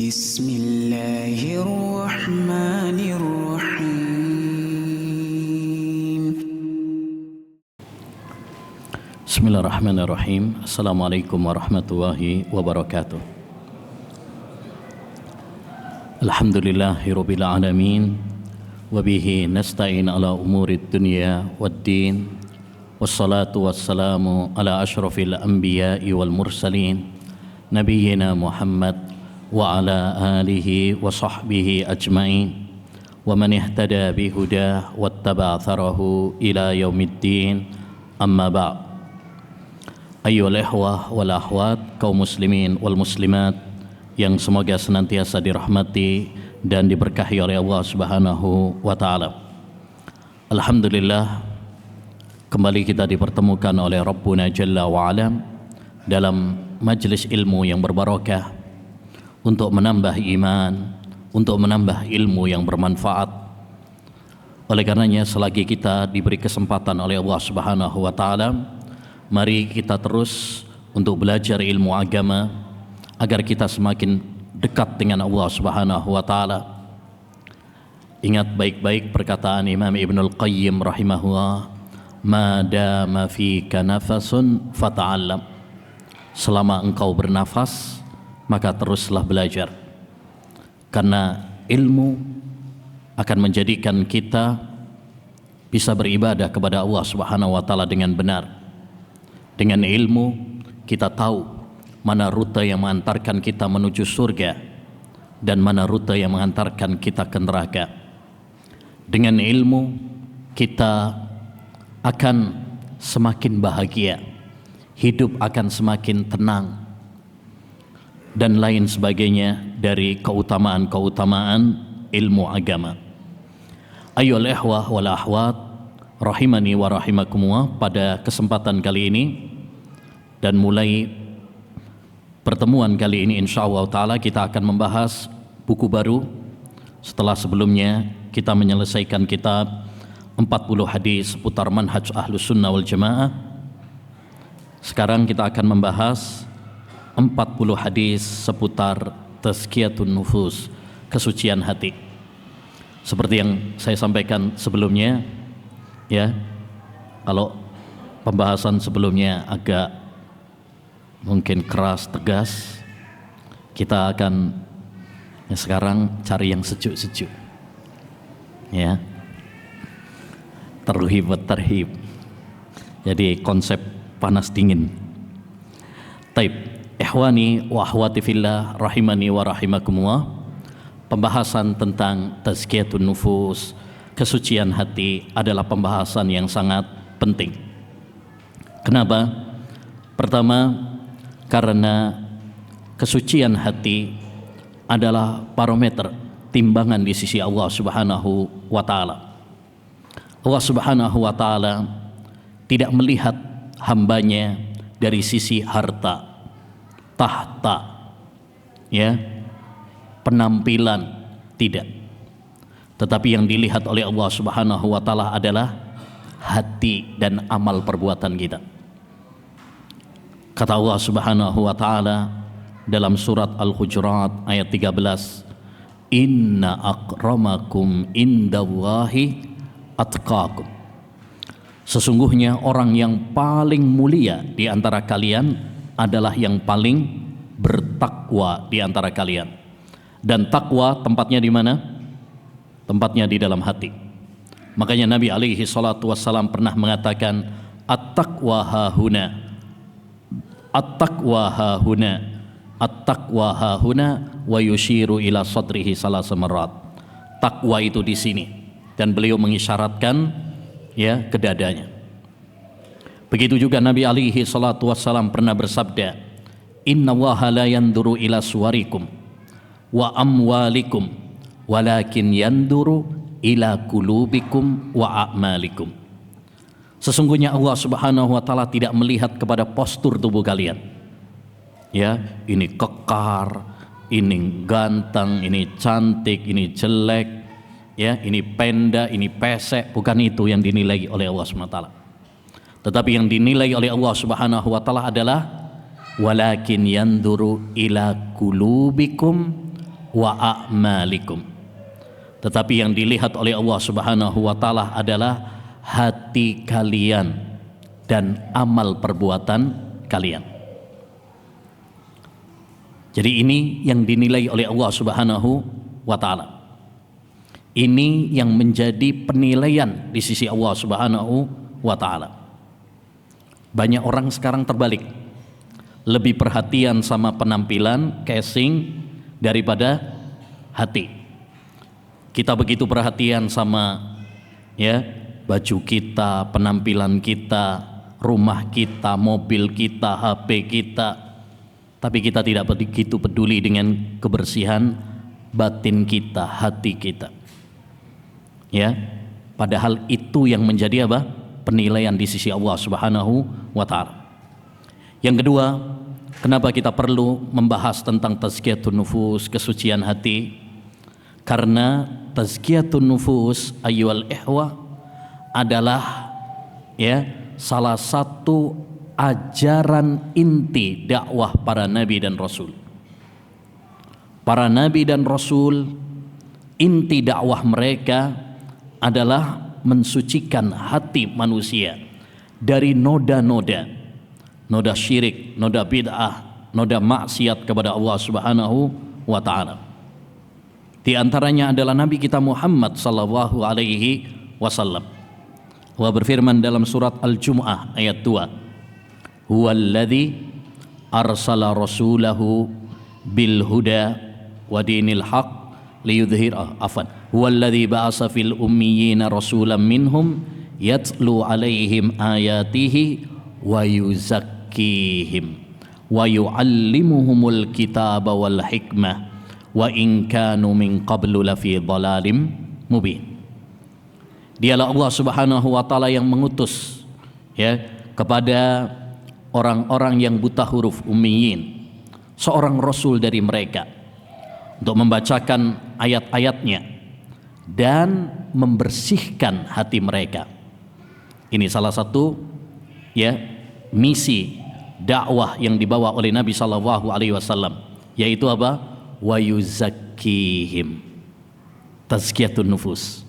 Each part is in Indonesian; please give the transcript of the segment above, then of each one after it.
Bismillahirrahmanirrahim. Bismillahirrahmanirrahim. Assalamualaikum warahmatullahi wabarakatuh. Alhamdulillahirabbil alamin wa bihi nasta'in ala umurid dunya waddin wassalatu wassalamu ala asyrafil anbiya'i wal mursalin nabiyyina Muhammad wa ala alihi wa sahbihi ajma'in wa man ihtada bihudah wattaba' atharahu ila yaumiddin, amma ba'd. Ayyuhal ikhwah wal akhwat, kaum muslimin wal muslimat yang semoga senantiasa dirahmati dan diberkahi oleh Allah Subhanahu wa taala. Alhamdulillah, kembali kita dipertemukan oleh Rabbuna Jalla wa Ala dalam majlis ilmu yang berbarakah untuk menambah iman, untuk menambah ilmu yang bermanfaat. Oleh karenanya, selagi kita diberi kesempatan oleh Allah Subhanahu wa taala, mari kita terus untuk belajar ilmu agama agar kita semakin dekat dengan Allah Subhanahu wa taala. Ingat baik-baik perkataan Imam Ibnul Qayyim rahimahullah, "Ma dama fika nafasun fata'allam." Selama engkau bernafas, maka teruslah belajar. Karena ilmu akan menjadikan kita bisa beribadah kepada Allah Subhanahu wa taala dengan benar. Dengan ilmu kita tahu mana rute yang mengantarkan kita menuju surga dan mana rute yang mengantarkan kita ke neraka. Dengan ilmu kita akan semakin bahagia, hidup akan semakin tenang, dan lain sebagainya dari keutamaan-keutamaan ilmu agama. Ayyuhal ikhwah wal akhwat rahimani wa rahimakumullah, pada kesempatan kali ini dan mulai pertemuan kali ini insyaallah taala kita akan membahas buku baru setelah sebelumnya kita menyelesaikan kitab 40 hadis seputar manhaj Ahlus Sunnah wal Jamaah. Sekarang kita akan membahas 40 hadis seputar tazkiyatun nufus, kesucian hati. Seperti yang saya sampaikan sebelumnya, ya, kalau pembahasan sebelumnya agak mungkin keras, tegas, kita akan sekarang cari yang sejuk-sejuk, ya, terhib wa tarhib, jadi konsep panas dingin. Taib, ikhwani wa akhwati fillah rahimani wa rahimakumullah, pembahasan tentang tazkiyatun nufus, kesucian hati, adalah pembahasan yang sangat penting. Kenapa? Pertama, karena kesucian hati adalah barometer, timbangan di sisi Allah Subhanahu wa taala. Allah Subhanahu wa taala tidak melihat hambanya dari sisi harta, tahta, ya, penampilan, tidak. Tetapi yang dilihat oleh Allah Subhanahu wa taala adalah hati dan amal perbuatan kita. Kata Allah Subhanahu wa taala dalam surat Al-Hujurat ayat 13, "Inna akramakum indallahi atqakum." Sesungguhnya orang yang paling mulia di antara kalian adalah yang paling bertakwa di antara kalian. Dan takwa tempatnya di mana? Tempatnya di dalam hati. Makanya Nabi alaihi salatu wassalam pernah mengatakan, "At-taqwa hahuna, at-taqwa hahuna, at-taqwa hahuna," wa yushiru ila sadrihi salasa marrat. Takwa itu di sini, dan beliau mengisyaratkan, ya, ke dadanya. Begitu juga Nabi alaihi salatu wassalam pernah bersabda, "Innallaha la yanduru ila suwarikum wa amwalikum walakin yanduru ila qulubikum wa a'malikum." Sesungguhnya Allah Subhanahu wa taala tidak melihat kepada postur tubuh kalian. Ya, ini kekar, ini ganteng, ini cantik, ini jelek, ya, ini pendek, ini pesek. Bukan itu yang dinilai oleh Allah Subhanahu wa taala. Tetapi yang dinilai oleh Allah Subhanahu wa taala adalah walakin yanduru ila qulubikum wa a'malikum. Tetapi yang dilihat oleh Allah Subhanahu wa taala adalah hati kalian dan amal perbuatan kalian. Jadi ini yang dinilai oleh Allah Subhanahu wa taala. Ini yang menjadi penilaian di sisi Allah Subhanahu wa taala. Banyak orang sekarang terbalik, lebih perhatian sama penampilan, casing daripada hati. Kita begitu perhatian sama baju kita, penampilan kita, rumah kita, mobil kita, HP kita, tapi kita tidak begitu peduli dengan kebersihan batin kita, hati kita. Padahal itu yang menjadi apa? Penilaian di sisi Allah Subhanahu wa taala. Yang kedua, kenapa kita perlu membahas tentang tazkiyatun nufus, kesucian hati? Karena tazkiyatun nufus ayyuhal ikhwah adalah salah satu ajaran inti dakwah para nabi dan rasul. Para nabi dan rasul, inti dakwah mereka adalah mensucikan hati manusia dari noda-noda syirik, noda bid'ah, noda maksiat kepada Allah Subhanahu wa taala. Di antaranya adalah Nabi kita Muhammad sallallahu alaihi wasallam. Allah berfirman dalam surat Al-Jumu'ah ayat 2. Huwallazi arsala rasulahu bil huda wa dinil haq liyudhhira huwallazi ba'asa fil ummiyina rasulan minhum yatlu alaihim ayatihi wa yuzakkihim wa yuallimuhumul kitaba wal hikmah wa in kanu min qablu lafi dhalalim mubin. Dialah Allah Subhanahu wa taala yang mengutus kepada orang-orang yang buta huruf ummiyin seorang rasul dari mereka untuk membacakan ayat-ayatnya dan membersihkan hati mereka. Ini salah satu misi dakwah yang dibawa oleh Nabi sallallahu alaihi wasallam, yaitu apa? Wa yuzakkihim, tazkiyatun nufus,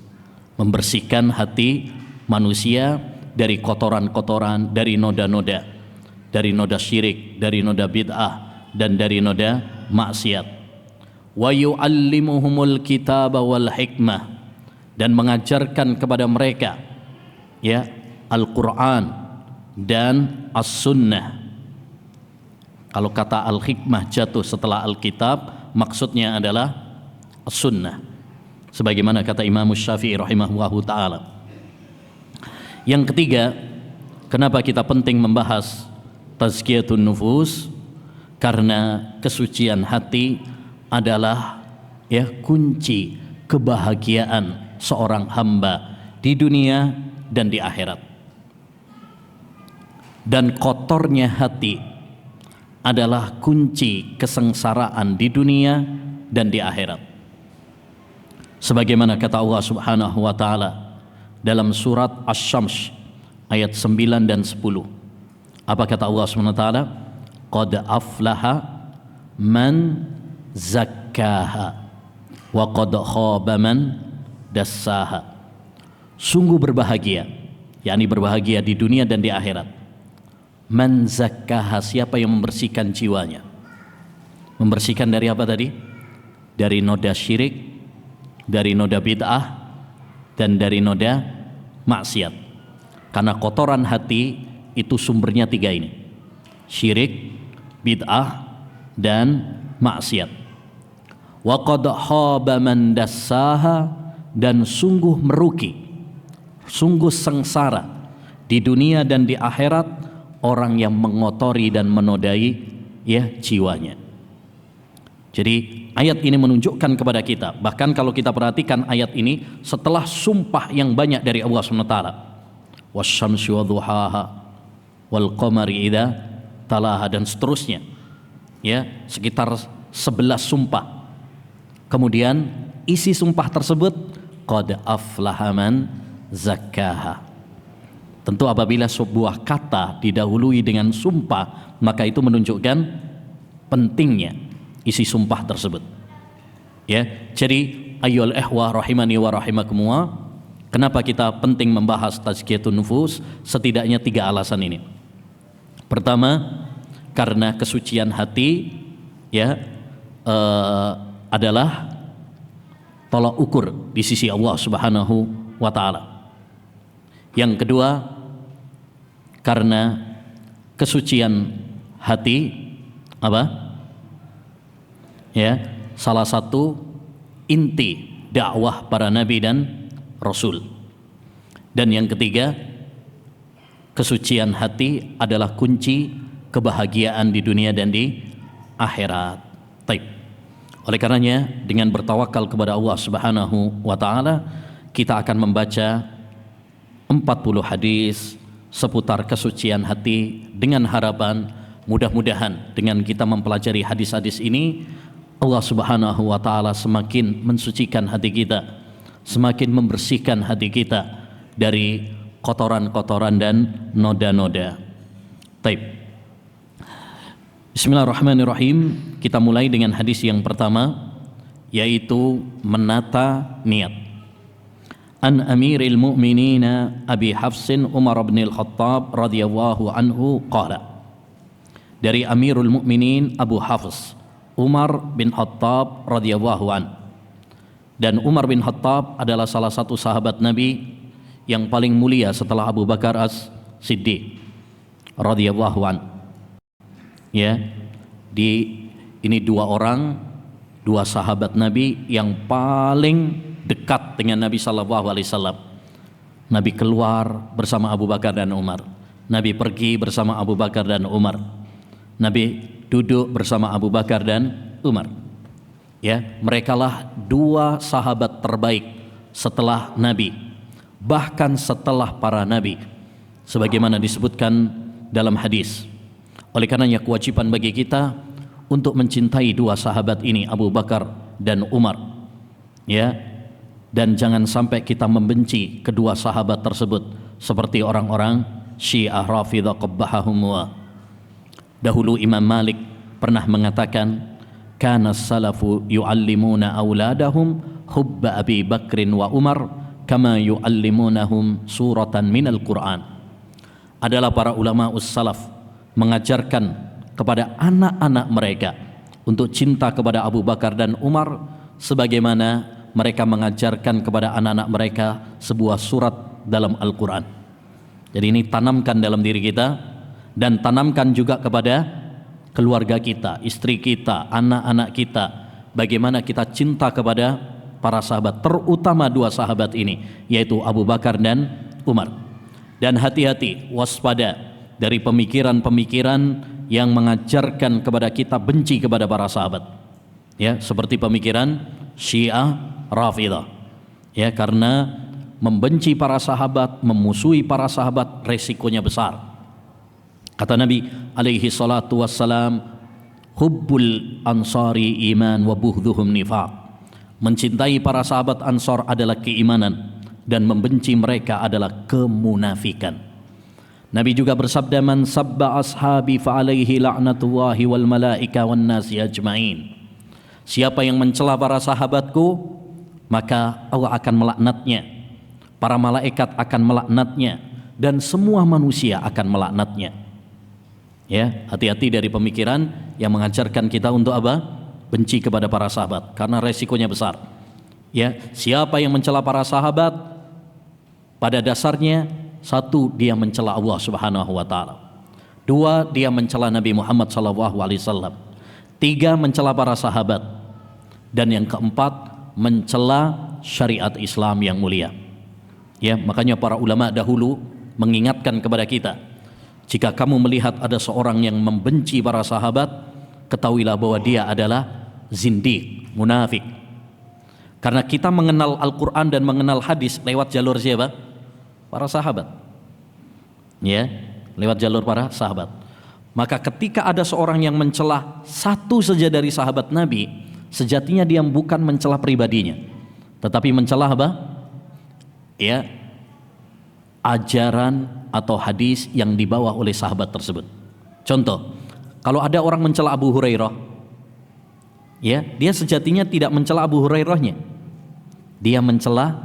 membersihkan hati manusia dari kotoran-kotoran, dari noda-noda, dari noda syirik, dari noda bid'ah, dan dari noda maksiat. Wa yu'allimuhumul kitaba wal hikmah, dan mengajarkan kepada mereka Al-Quran dan As-Sunnah. Kalau kata Al-Hikmah jatuh setelah Alkitab, maksudnya adalah As-Sunnah, sebagaimana kata Imam Syafi'i rahimahullahu ta'ala. Yang ketiga, kenapa kita penting membahas tazkiyatun nufus? Karena kesucian hati adalah kunci kebahagiaan seorang hamba di dunia dan di akhirat. Dan kotornya hati adalah kunci kesengsaraan di dunia dan di akhirat. Sebagaimana kata Allah Subhanahu wa taala dalam surat Asy-Syams ayat 9 dan 10. Apa kata Allah Subhanahu wa taala? Qad aflaha man zakkaha wa qad khaba man dassaha. Sungguh berbahagia, yakni berbahagia di dunia dan di akhirat. Man zakkaha, siapa yang membersihkan jiwanya. Membersihkan dari apa tadi? Dari noda syirik, dari noda bid'ah, dan dari noda maksiat. Karena kotoran hati itu sumbernya tiga ini: syirik, bid'ah, dan maksiat. Wa qad khaba man dassaha, dan sungguh merugi, sungguh sengsara di dunia dan di akhirat orang yang mengotori dan menodai jiwanya. Jadi ayat ini menunjukkan kepada kita, bahkan kalau kita perhatikan ayat ini setelah sumpah yang banyak dari Allah SWT, wasyamsi wadhuhaha wal qamari idza talaha, dan seterusnya, sekitar 11 sumpah. Kemudian isi sumpah tersebut qad aflaha man zakkaha. Tentu apabila sebuah kata didahului dengan sumpah, maka itu menunjukkan pentingnya isi sumpah tersebut. Ya, jadi ayyuhal ihwah rahimani wa rahimakumullah, kenapa kita penting membahas tazkiyatun nufus? Setidaknya 3 alasan ini. Pertama, karena kesucian hati ya adalah tolak ukur di sisi Allah Subhanahu wa taala. Yang kedua, karena kesucian hati apa? Ya, salah satu inti dakwah para nabi dan rasul. Dan yang ketiga, kesucian hati adalah kunci kebahagiaan di dunia dan di akhirat. Taib. Oleh karenanya, dengan bertawakal kepada Allah Subhanahu wa taala, kita akan membaca 40 hadis seputar kesucian hati dengan harapan mudah-mudahan dengan kita mempelajari hadis-hadis ini, Allah Subhanahu wa taala semakin mensucikan hati kita, semakin membersihkan hati kita dari kotoran-kotoran dan noda-noda. Taib. Bismillahirrahmanirrahim. Kita mulai dengan hadis yang pertama, yaitu menata niat. An Amiril Mu'minin Abi Hafsin Umar bin Al-Khattab radhiyallahu anhu qala. Dari Amirul Mu'minin Abu Hafs Umar bin Khattab radhiyallahu an. Dan Umar bin Khattab adalah salah satu sahabat Nabi yang paling mulia setelah Abu Bakar As-Siddiq radhiyallahu an. Ya, ini 2 orang, 2 sahabat Nabi yang paling dekat dengan Nabi sallallahu alaihi wasallam. Nabi keluar bersama Abu Bakar dan Umar. Nabi pergi bersama Abu Bakar dan Umar. Nabi duduk bersama Abu Bakar dan Umar. Ya, merekalah 2 sahabat terbaik setelah Nabi, bahkan setelah para nabi, sebagaimana disebutkan dalam hadis. Oleh karenanya kewajiban bagi kita untuk mencintai 2 sahabat ini, Abu Bakar dan Umar. Ya, dan jangan sampai kita membenci kedua sahabat tersebut seperti orang-orang Syiah Rafidhah qabbahahum. Dahulu Imam Malik pernah mengatakan, kana salafu yu'allimuna auladahum hubba Abi Bakrin wa Umar kama yu'allimunahum suratan minal Qur'an. Adalah para ulama salaf mengajarkan kepada anak-anak mereka untuk cinta kepada Abu Bakar dan Umar sebagaimana mereka mengajarkan kepada anak-anak mereka sebuah surat dalam Al-Quran. Jadi ini tanamkan dalam diri kita, dan tanamkan juga kepada keluarga kita, istri kita, anak-anak kita, bagaimana kita cinta kepada para sahabat, terutama 2 sahabat ini, yaitu Abu Bakar dan Umar. Dan hati-hati, waspada dari pemikiran-pemikiran yang mengajarkan kepada kita benci kepada para sahabat, ya, seperti pemikiran Syiah Rafidhah. Ya, karena membenci para sahabat, memusuhi para sahabat, resikonya besar. Kata Nabi alaihi salatu wassalam, hubbul ansari iman wa bughduhum nifaq. Mencintai para sahabat Ansar adalah keimanan, dan membenci mereka adalah kemunafikan. Nabi juga bersabda, man sabba ashabi fa alaihi la'natullahi wal malaika wan nasi ajmain. Siapa yang mencela para sahabatku, maka Allah akan melaknatnya, para malaikat akan melaknatnya, dan semua manusia akan melaknatnya. Ya, hati-hati dari pemikiran yang mengajarkan kita untuk apa? Benci kepada para sahabat, karena resikonya besar. Ya, siapa yang mencela para sahabat, pada dasarnya 1, dia mencela Allah Subhanahu wa taala. 2, dia mencela Nabi Muhammad sallallahu alaihi wasallam. 3, mencela para sahabat. Dan yang keempat, mencela syariat Islam yang mulia. Ya, makanya para ulama dahulu mengingatkan kepada kita, jika kamu melihat ada seorang yang membenci para sahabat, ketahuilah bahwa dia adalah zindiq, munafik. Karena kita mengenal Al-Quran dan mengenal hadis lewat jalur siapa? Para sahabat. Ya, lewat jalur para sahabat. Maka ketika ada seorang yang mencela 1 saja dari sahabat Nabi, sejatinya dia bukan mencela pribadinya, tetapi mencela apa? Ya, ajaran atau hadis yang dibawa oleh sahabat tersebut. Contoh, kalau ada orang mencela Abu Hurairah, Ya, dia sejatinya tidak mencela Abu Hurairahnya. Dia mencela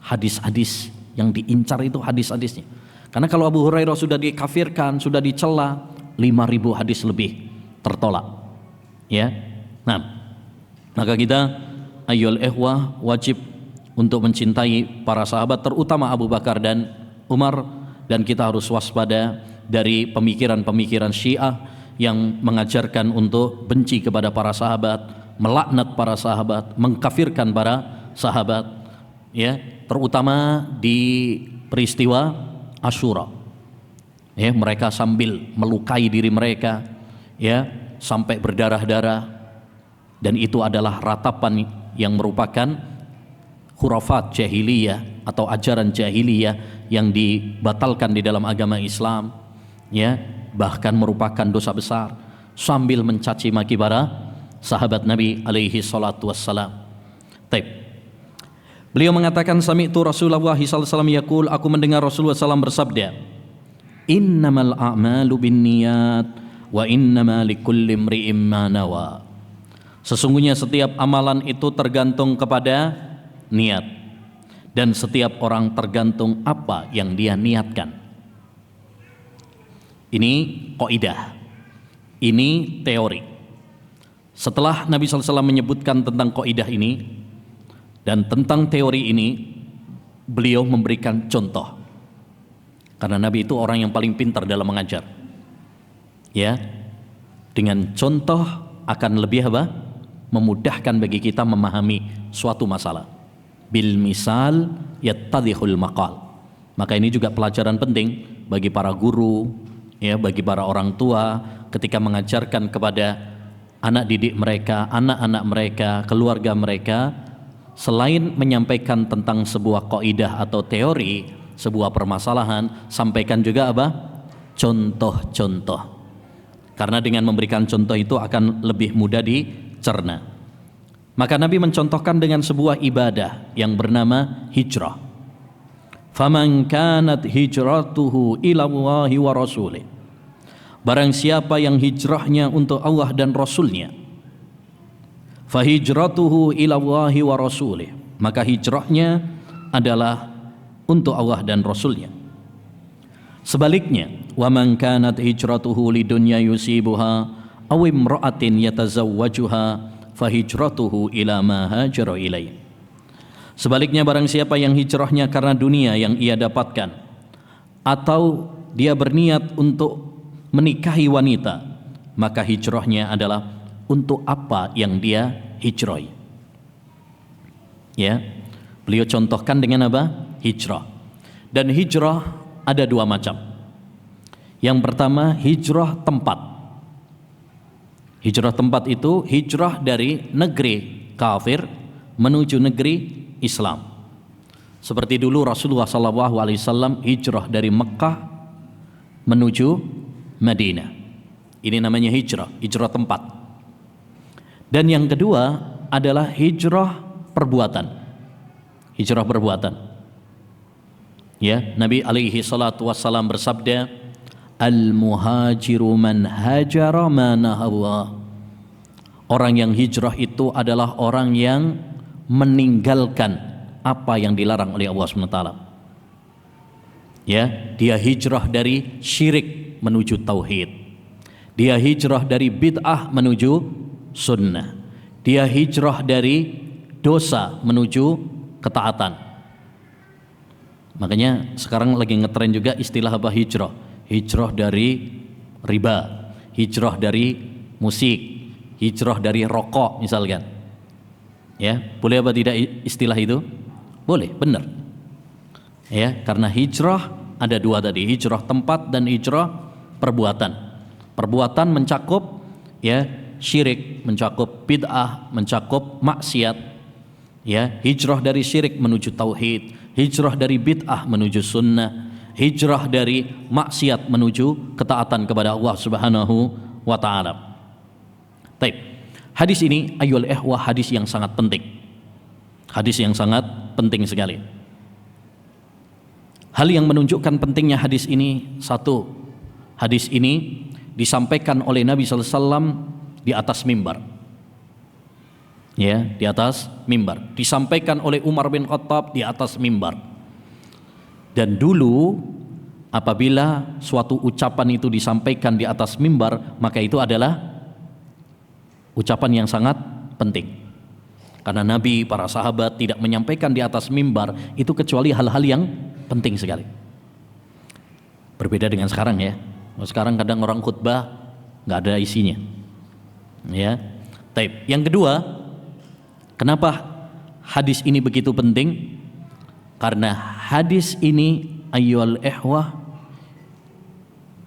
hadis-hadis yang diincar itu hadis-hadisnya. Karena kalau Abu Hurairah sudah dikafirkan, sudah dicela, 5.000 hadis lebih tertolak. Ya. Nah, maka kita ayyul ikhwah wajib untuk mencintai para sahabat, terutama Abu Bakar dan Umar, dan kita harus waspada dari pemikiran-pemikiran Syiah yang mengajarkan untuk benci kepada para sahabat, melaknat para sahabat, mengkafirkan para sahabat, ya, terutama di peristiwa Asyura. Ya, mereka sambil melukai diri mereka, ya, sampai berdarah-darah, dan itu adalah ratapan yang merupakan khurafat jahiliyah atau ajaran jahiliyah yang dibatalkan di dalam agama Islam, ya, bahkan merupakan dosa besar, sambil mencaci maki para sahabat Nabi alaihi salatu wassalam. Taib. Beliau mengatakan, sami'tu Rasulullah sallallahu alaihi wasallam yaqul, aku mendengar Rasulullah SAW bersabda, innamal a'malu binniyat wa innama likulli imri'in ma nawa. Sesungguhnya setiap amalan itu tergantung kepada niat, dan setiap orang tergantung apa yang dia niatkan. Ini kaidah, ini teori. Setelah Nabi SAW menyebutkan tentang kaidah ini dan tentang teori ini, beliau memberikan contoh. Karena Nabi itu orang yang paling pintar dalam mengajar. Ya, dengan contoh akan lebih apa? Memudahkan bagi kita memahami suatu masalah. Bil misal yattadhihul maqal. Maka ini juga pelajaran penting bagi para guru, ya, bagi para orang tua ketika mengajarkan kepada anak didik mereka, anak-anak mereka, keluarga mereka, selain menyampaikan tentang sebuah kaidah atau teori, sebuah permasalahan, sampaikan juga apa? Contoh-contoh. Karena dengan memberikan contoh itu akan lebih mudah dicerna. Maka Nabi mencontohkan dengan sebuah ibadah yang bernama hijrah. Faman kanat hijratuhu ila Allahi wa rasulih. Barang siapa yang hijrahnya untuk Allah dan Rasulnya, fahijratuhu ila Allahi wa rasulih, maka hijrahnya adalah untuk Allah dan Rasulnya. Sebaliknya, wa man kanat hijratuhu lidunya yusibuha aw imra'atin yatazawwajuha fahijratuhu ila ma hajara ilaih. Sebaliknya, barang siapa yang hijrahnya karena dunia yang ia dapatkan, atau dia berniat untuk menikahi wanita, maka hijrahnya adalah untuk apa yang dia hijrahi. Ya, beliau contohkan dengan apa? Hijrah. Dan hijrah ada dua macam. Yang pertama, hijrah tempat. Hijrah tempat itu hijrah dari negeri kafir menuju negeri Islam. Seperti dulu Rasulullah SAW hijrah dari Mekah menuju Madinah. Ini namanya hijrah, hijrah tempat. Dan yang kedua adalah hijrah perbuatan. Hijrah perbuatan. Ya, Nabi alaihi salatu wassalam bersabda, al-muhajiru man hajara ma nahawa. Orang yang hijrah itu adalah orang yang meninggalkan apa yang dilarang oleh Allah SWT. Ya, dia hijrah dari syirik menuju tauhid. Dia hijrah dari bid'ah menuju sunnah. Dia hijrah dari dosa menuju ketaatan. Makanya sekarang lagi ngetren juga istilah apa? Hijrah. Hijrah dari riba, hijrah dari musik, hijrah dari rokok misalkan. Ya, boleh apa tidak istilah itu? Boleh, benar. Ya, karena hijrah ada dua tadi, hijrah tempat dan hijrah perbuatan. Perbuatan mencakup ya syirik, mencakup bid'ah, mencakup maksiat. Ya, hijrah dari syirik menuju tauhid, hijrah dari bid'ah menuju sunnah, hijrah dari maksiat menuju ketaatan kepada Allah Subhanahu wa taala. Baik. Hadis ini ayyul ikhwah hadis yang sangat penting. Hadis yang sangat penting sekali. Hal yang menunjukkan pentingnya hadis ini, satu, hadis ini disampaikan oleh Nabi sallallahu alaihi wasallam di atas mimbar. Ya, di atas mimbar. Disampaikan oleh Umar bin Khattab di atas mimbar. Dan dulu apabila suatu ucapan itu disampaikan di atas mimbar, maka itu adalah ucapan yang sangat penting. Karena Nabi, para sahabat tidak menyampaikan di atas mimbar itu kecuali hal-hal yang penting sekali. Berbeda dengan sekarang ya. Sekarang kadang orang khutbah nggak ada isinya. Ya. Taib. Yang kedua, kenapa hadis ini begitu penting? Karena hadis ini ayyuhal ikhwah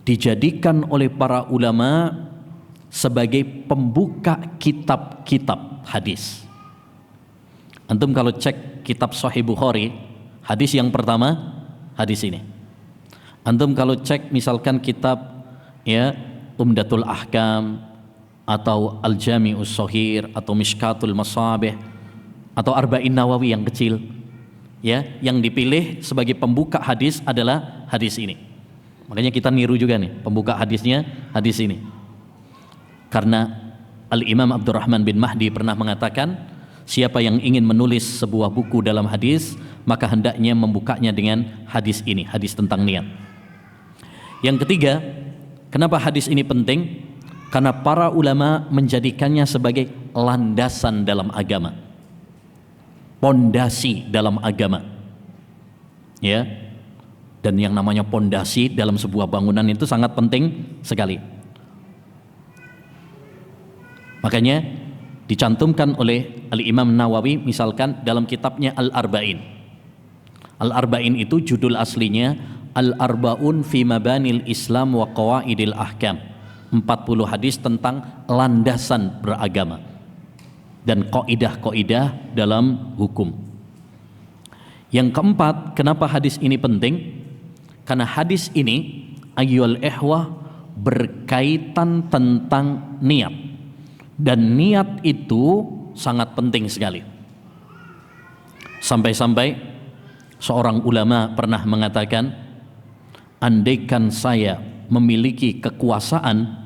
dijadikan oleh para ulama sebagai pembuka kitab-kitab hadis. Antum kalau cek kitab Sahih Bukhari, hadis yang pertama hadis ini. Antum kalau cek misalkan kitab ya Umdatul Ahkam atau Al-Jami'us Shahir atau Mishkatul Masabih atau Arba'in Nawawi yang kecil, ya, yang dipilih sebagai pembuka hadis adalah hadis ini. Makanya kita niru juga nih, pembuka hadisnya hadis ini. Karena Al-Imam Abdurrahman bin Mahdi pernah mengatakan, siapa yang ingin menulis sebuah buku dalam hadis, maka hendaknya membukanya dengan hadis ini, hadis tentang niat. Yang ketiga, kenapa hadis ini penting? Karena para ulama menjadikannya sebagai landasan dalam agama, pondasi dalam agama, ya. Dan yang namanya pondasi dalam sebuah bangunan itu sangat penting sekali. Makanya dicantumkan oleh Al-Imam Nawawi misalkan dalam kitabnya Al-Arba'in. Al-Arba'in itu judul aslinya Al-Arba'un fi Mabanil Islam wa Qawaidil Ahkam. 40 hadis tentang landasan beragama dan kaidah-kaidah dalam hukum. Yang keempat, kenapa hadis ini penting? Karena hadis ini ayyuhal ikhwah berkaitan tentang niat. Dan niat itu sangat penting sekali. Sampai-sampai seorang ulama pernah mengatakan, andaikan saya memiliki kekuasaan,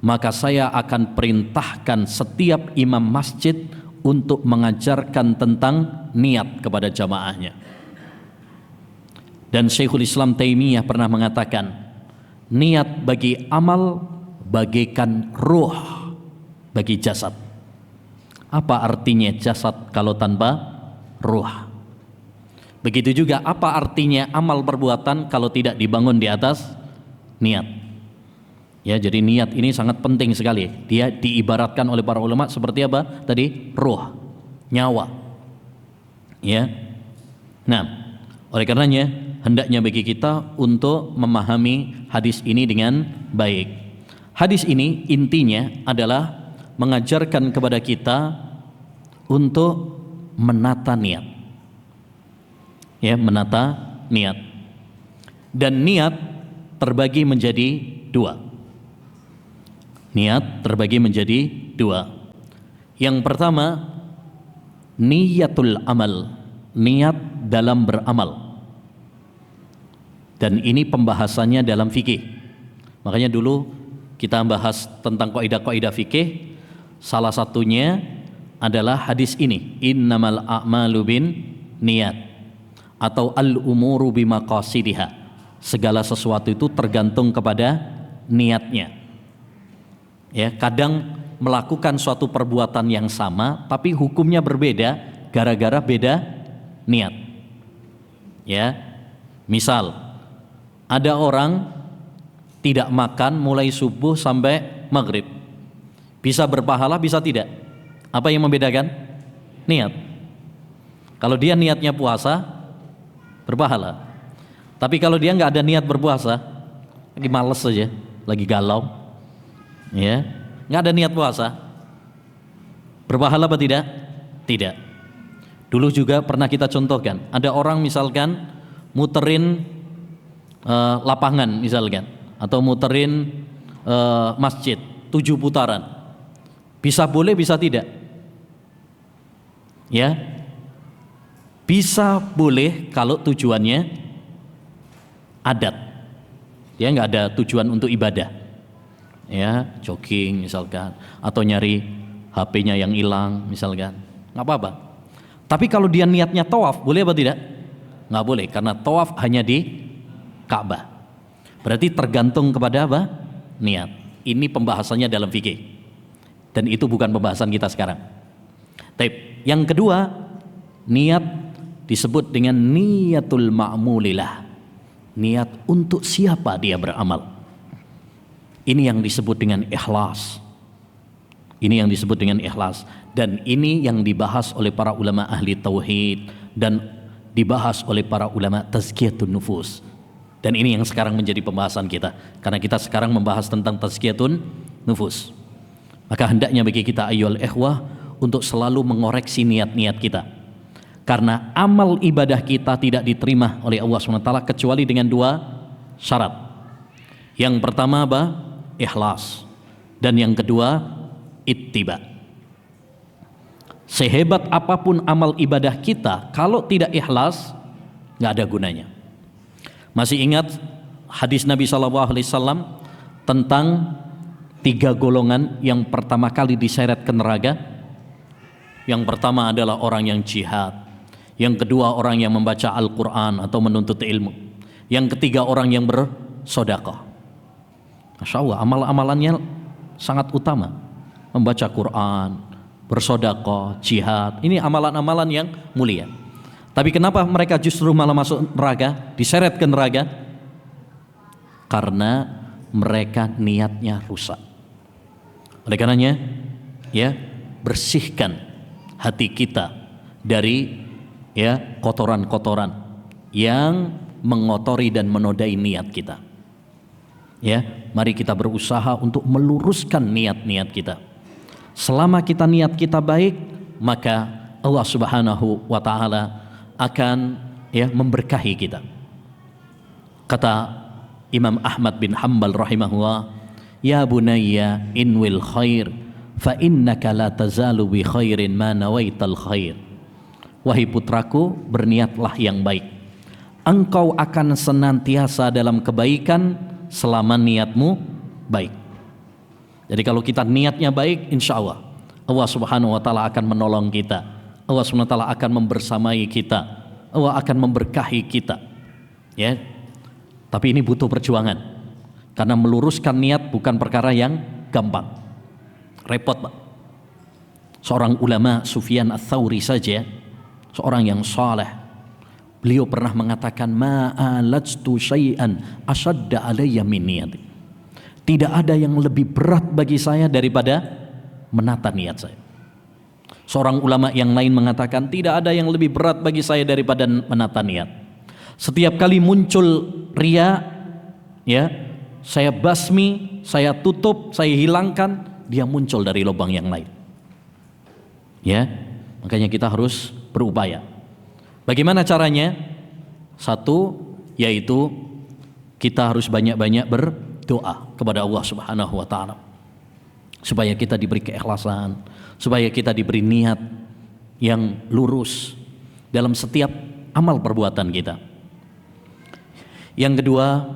maka saya akan perintahkan setiap imam masjid untuk mengajarkan tentang niat kepada jamaahnya. Dan Syekhul Islam Taimiyah pernah mengatakan, niat bagi amal bagaikan ruh bagi jasad. Apa artinya jasad kalau tanpa ruh? Begitu juga apa artinya amal perbuatan kalau tidak dibangun di atas niat. Ya, jadi niat ini sangat penting sekali. Dia diibaratkan oleh para ulama seperti apa? Tadi ruh, nyawa. Ya. Nah, oleh karenanya hendaknya bagi kita untuk memahami hadis ini dengan baik. Hadis ini intinya adalah mengajarkan kepada kita untuk menata niat. Ya, menata niat. Dan niat terbagi menjadi dua. Niat terbagi menjadi dua. Yang pertama, niyatul amal, niat dalam beramal. Dan ini pembahasannya dalam fikih. Makanya dulu kita bahas tentang kaidah-kaidah fikih. Salah satunya adalah hadis ini, innamal a'malu bin niat atau al-umuru bimaqasidiha. Segala sesuatu itu tergantung kepada niatnya. Ya, kadang melakukan suatu perbuatan yang sama tapi hukumnya berbeda gara-gara beda niat. Ya. Misal ada orang tidak makan mulai subuh sampai maghrib. Bisa berpahala, bisa tidak. Apa yang membedakan? Niat. Kalau dia niatnya puasa, berpahala. Tapi kalau dia nggak ada niat berpuasa, lagi males saja, lagi galau, ya, nggak ada niat puasa, berpahala apa tidak? Tidak. Dulu juga pernah kita contohkan, ada orang misalkan muterin lapangan misalkan, atau muterin masjid 7 putaran. Bisa boleh, bisa tidak? Ya, bisa boleh kalau tujuannya adat. Dia nggak ada tujuan untuk ibadah. Ya, jogging misalkan, atau nyari HP-nya yang hilang misalkan, nggak apa-apa. Tapi kalau dia niatnya tawaf, boleh apa tidak? Nggak boleh, karena tawaf hanya di Ka'bah. Berarti tergantung kepada apa? Niat. Ini pembahasannya dalam fikih. Dan itu bukan pembahasan kita sekarang. Taib. Yang kedua, niat disebut dengan niatul ma'mulillah. Niat untuk siapa dia beramal. Ini yang disebut dengan ikhlas. Ini yang disebut dengan ikhlas. Dan ini yang dibahas oleh para ulama ahli tauhid dan dibahas oleh para ulama tazkiyatun nufus. Dan ini yang sekarang menjadi pembahasan kita, karena kita sekarang membahas tentang tazkiyatun nufus. Maka hendaknya bagi kita ayyuhal ikhwah untuk selalu mengoreksi niat-niat kita, karena amal ibadah kita tidak diterima oleh Allah SWT kecuali dengan dua syarat. Yang pertama apa? Ikhlas. Dan yang kedua ittiba. Sehebat apapun amal ibadah kita, kalau tidak ikhlas nggak ada gunanya. Masih ingat hadis Nabi SAW tentang 3 golongan yang pertama kali diseret ke neraka? Yang pertama adalah orang yang jihad, yang kedua orang yang membaca Al-Quran atau menuntut ilmu, yang ketiga orang yang bersedekah. Masya Allah, amal-amalannya sangat utama. Membaca Quran, bersedekah, jihad, ini amalan-amalan yang mulia. Tapi kenapa mereka justru malah masuk neraka, diseret ke neraka? Karena mereka niatnya rusak. Oleh karenanya, ya, bersihkan hati kita dari ya kotoran-kotoran yang mengotori dan menodai niat kita. Ya, mari kita berusaha untuk meluruskan niat-niat kita. Selama kita niat kita baik, maka Allah Subhanahu wa taala akan ya memberkahi kita. Kata Imam Ahmad bin Hanbal rahimahullah, ya bunayya inwil khair fa innaka la tazalu bi khairin ma nawaital khair. Wahai putraku, berniatlah yang baik, engkau akan senantiasa dalam kebaikan selama niatmu baik. Jadi kalau kita niatnya baik, insya Allah Allah Subhanahu wa taala akan menolong kita. Allah SWT akan membersamai kita, Allah akan memberkahi kita, ya. Tapi ini butuh perjuangan, karena meluruskan niat bukan perkara yang gampang, repot, Pak. Seorang ulama Sufyan Ats-Tsauri saja, seorang yang saleh, beliau pernah mengatakan, ma'alajtu syai'an asyadda alayya min niyati. Tidak ada yang lebih berat bagi saya daripada menata niat saya. Seorang ulama yang lain mengatakan, tidak ada yang lebih berat bagi saya daripada menata niat. Setiap kali muncul ria, ya, saya basmi, saya tutup, saya hilangkan, dia muncul dari lubang yang lain. Ya, makanya kita harus berupaya. Bagaimana caranya? Satu, yaitu kita harus banyak-banyak berdoa kepada Allah Subhanahu wa taala, supaya kita diberi keikhlasan, supaya kita diberi niat yang lurus dalam setiap amal perbuatan kita. Yang kedua,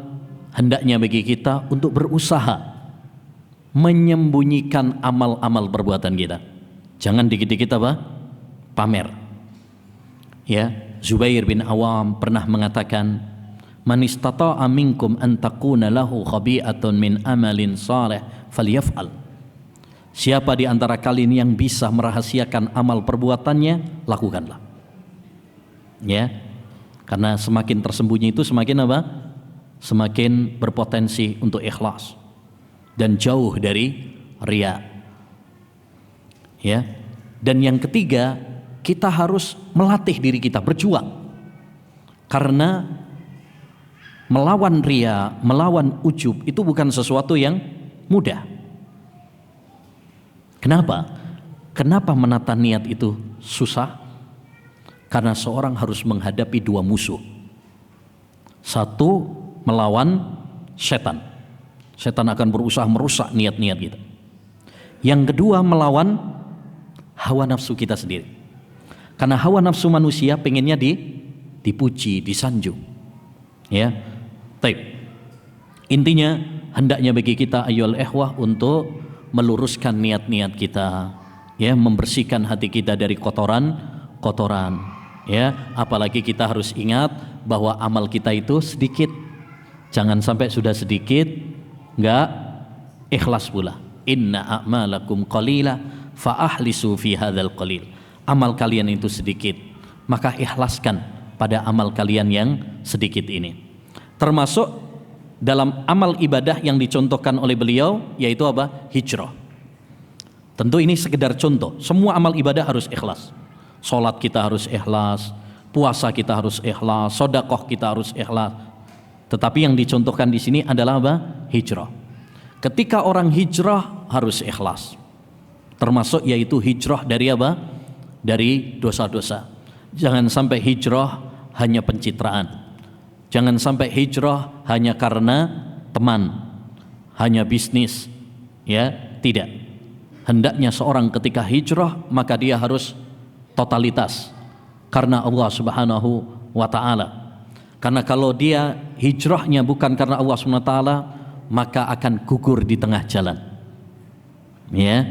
hendaknya bagi kita untuk berusaha menyembunyikan amal-amal perbuatan kita. Jangan dikit-dikit apa? Pamer. Ya, Zubair bin Awam pernah mengatakan, man istata'a minkum an takuna lahu khabi'atun min amalin salih falyaf'al. Siapa di antara kalian yang bisa merahasiakan amal perbuatannya, lakukanlah. Ya, karena semakin tersembunyi itu semakin apa? Semakin berpotensi untuk ikhlas dan jauh dari riya. Ya. Dan yang ketiga, kita harus melatih diri kita berjuang. Karena melawan riya, melawan ujub itu bukan sesuatu yang mudah. Kenapa? Kenapa menata niat itu susah? Karena seorang harus menghadapi dua musuh. Satu, melawan setan. Setan akan berusaha merusak niat-niat kita. Yang kedua, melawan hawa nafsu kita sendiri. Karena hawa nafsu manusia pengennya dipuji, disanjung. Ya, baik. Intinya hendaknya bagi kita ayyuhal ikhwah untuk meluruskan niat-niat kita, ya, membersihkan hati kita dari kotoran, ya. Apalagi kita harus ingat bahwa amal kita itu sedikit. Jangan sampai sudah sedikit enggak ikhlas pula. Inna a'malakum qalila fa ahlisu fi hadzal qalil. Amal kalian itu sedikit, maka ikhlaskan pada amal kalian yang sedikit ini. Termasuk dalam amal ibadah yang dicontohkan oleh beliau, yaitu apa? Hijrah. Tentu ini sekedar contoh. Semua amal ibadah harus ikhlas. Salat kita harus ikhlas, puasa kita harus ikhlas, sedekah kita harus ikhlas. Tetapi yang dicontohkan di sini adalah apa? Hijrah. Ketika orang hijrah harus ikhlas. Termasuk yaitu hijrah dari apa? Dari dosa-dosa. Jangan sampai hijrah hanya pencitraan. Jangan sampai hijrah hanya karena teman, hanya bisnis, ya, tidak. Hendaknya seorang ketika hijrah maka dia harus totalitas karena Allah Subhanahu wa taala. Karena kalau dia hijrahnya bukan karena Allah Subhanahu wa taala, maka akan gugur di tengah jalan. Ya.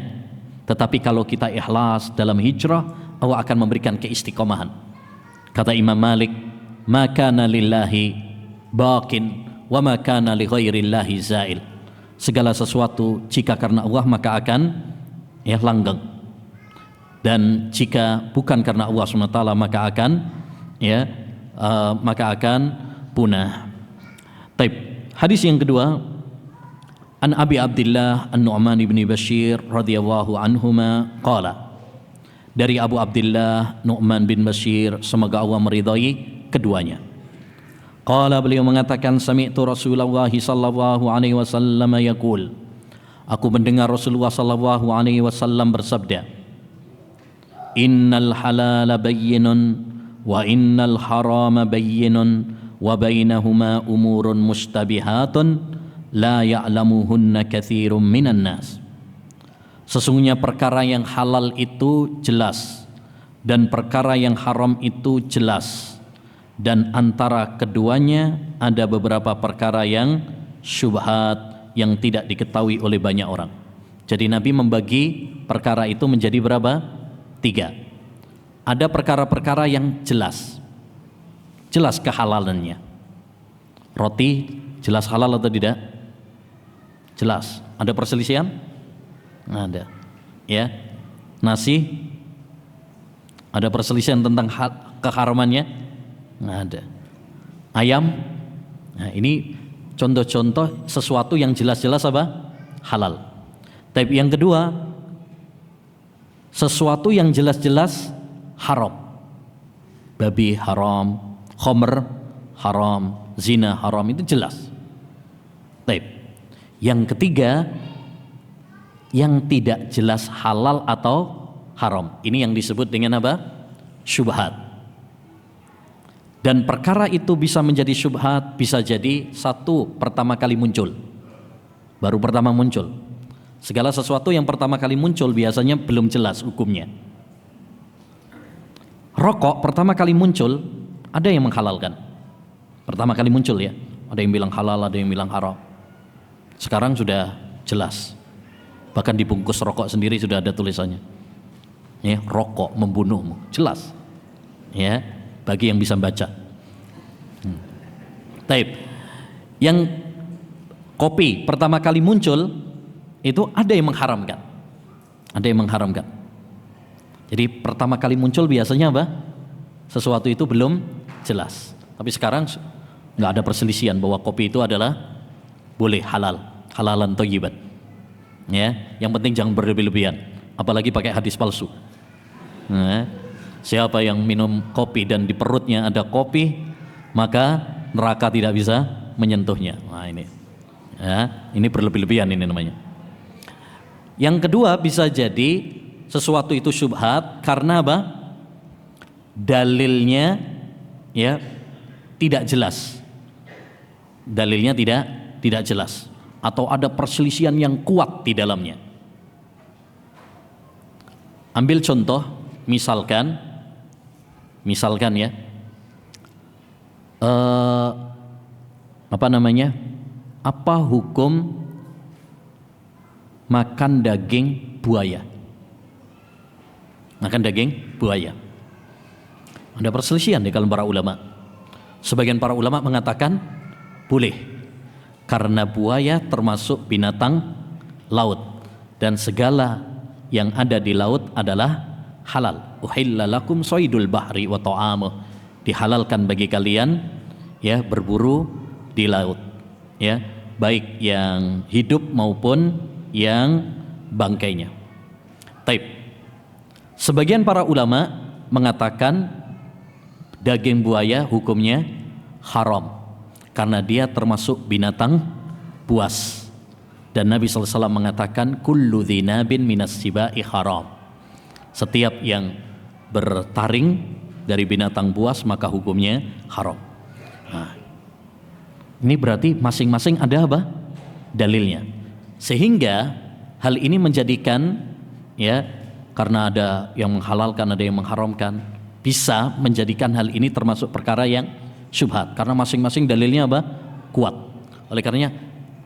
Tetapi kalau kita ikhlas dalam hijrah, Allah akan memberikan keistiqomahan. Kata Imam Malik, "Ma kana lillahi baqin wa ma kana li ghairillahi zail." Segala sesuatu jika karena Allah maka akan langgeng. Dan jika bukan karena Allah Subhanahu wa taala maka akan punah. Taib. Hadis yang kedua, an Abi Abdullah An-Nu'man bin Bashir radhiyallahu anhuma qala. Dari Abu Abdullah Nu'man bin Bashir, semoga Allah meridai keduanya. Qala, beliau mengatakan, sami'tu Rasulullah sallallahu alaihi wasallam yaqul. Aku mendengar Rasulullah sallallahu alaihi wasallam bersabda, innal halala bayyinun wa innal harama bayyinun wa bainahuma umurun mustabihatun la ya'lamuhunna katsirun minan nas. Sesungguhnya perkara yang halal itu jelas dan perkara yang haram itu jelas, dan antara keduanya ada beberapa perkara yang syubhat yang tidak diketahui oleh banyak orang. Jadi Nabi membagi perkara itu menjadi berapa? 3. Ada perkara-perkara yang jelas kehalalannya. Roti jelas halal atau tidak? Jelas. Ada perselisihan? Nggak ada. Ya. Nasi ada perselisihan tentang keharamannya? Nggak ada. Ayam? Nah, ini contoh-contoh sesuatu yang jelas-jelas apa? Halal. Tapi yang kedua, sesuatu yang jelas-jelas haram. Babi haram, khamr haram, zina haram, itu jelas. Tapi yang ketiga, yang tidak jelas halal atau haram. Ini yang disebut dengan apa? Syubhat. Dan perkara itu bisa menjadi syubhat, bisa jadi satu pertama kali muncul. Baru pertama muncul. Segala sesuatu yang pertama kali muncul biasanya belum jelas hukumnya. Rokok pertama kali muncul, ada yang menghalalkan. Pertama kali muncul ya. Ada yang bilang halal, ada yang bilang haram. Sekarang sudah jelas. Bahkan dibungkus rokok sendiri sudah ada tulisannya. Ya, rokok membunuhmu, jelas. Ya, bagi yang bisa baca. Taib. Yang kopi pertama kali muncul itu ada yang mengharamkan. Ada yang mengharamkan. Jadi pertama kali muncul biasanya apa? Sesuatu itu belum jelas. Tapi sekarang nggak ada perselisihan bahwa kopi itu adalah boleh halal, halalan thayyiban. Ya, yang penting jangan berlebih-lebihan, apalagi pakai hadis palsu. Nah, siapa yang minum kopi dan di perutnya ada kopi, maka neraka tidak bisa menyentuhnya. Nah ini, ya, ini berlebih-lebihan ini namanya. Yang kedua, bisa jadi sesuatu itu syubhat karena apa? Dalilnya ya tidak jelas. Dalilnya tidak jelas, atau ada perselisihan yang kuat di dalamnya. Ambil contoh, misalkan ya, apa hukum makan daging buaya? makan daging buaya. Ada perselisihan di kalangan para ulama. Sebagian para ulama mengatakan boleh, karena buaya termasuk binatang laut dan segala yang ada di laut adalah halal. Uhilla lakum soidul bahri wa ta'amuh, dihalalkan bagi kalian ya berburu di laut, ya baik yang hidup maupun yang bangkainya. Taib. Sebagian para ulama mengatakan daging buaya hukumnya haram karena dia termasuk binatang buas. Dan Nabi SAW mengatakan kullu dhinabin minas sibai haram. Setiap yang bertaring dari binatang buas maka hukumnya haram. Nah, ini berarti masing-masing ada apa? Dalilnya. Sehingga hal ini menjadikan ya, karena ada yang menghalalkan, ada yang mengharamkan, bisa menjadikan hal ini termasuk perkara yang syubhat karena masing-masing dalilnya apa? Kuat. Oleh karenanya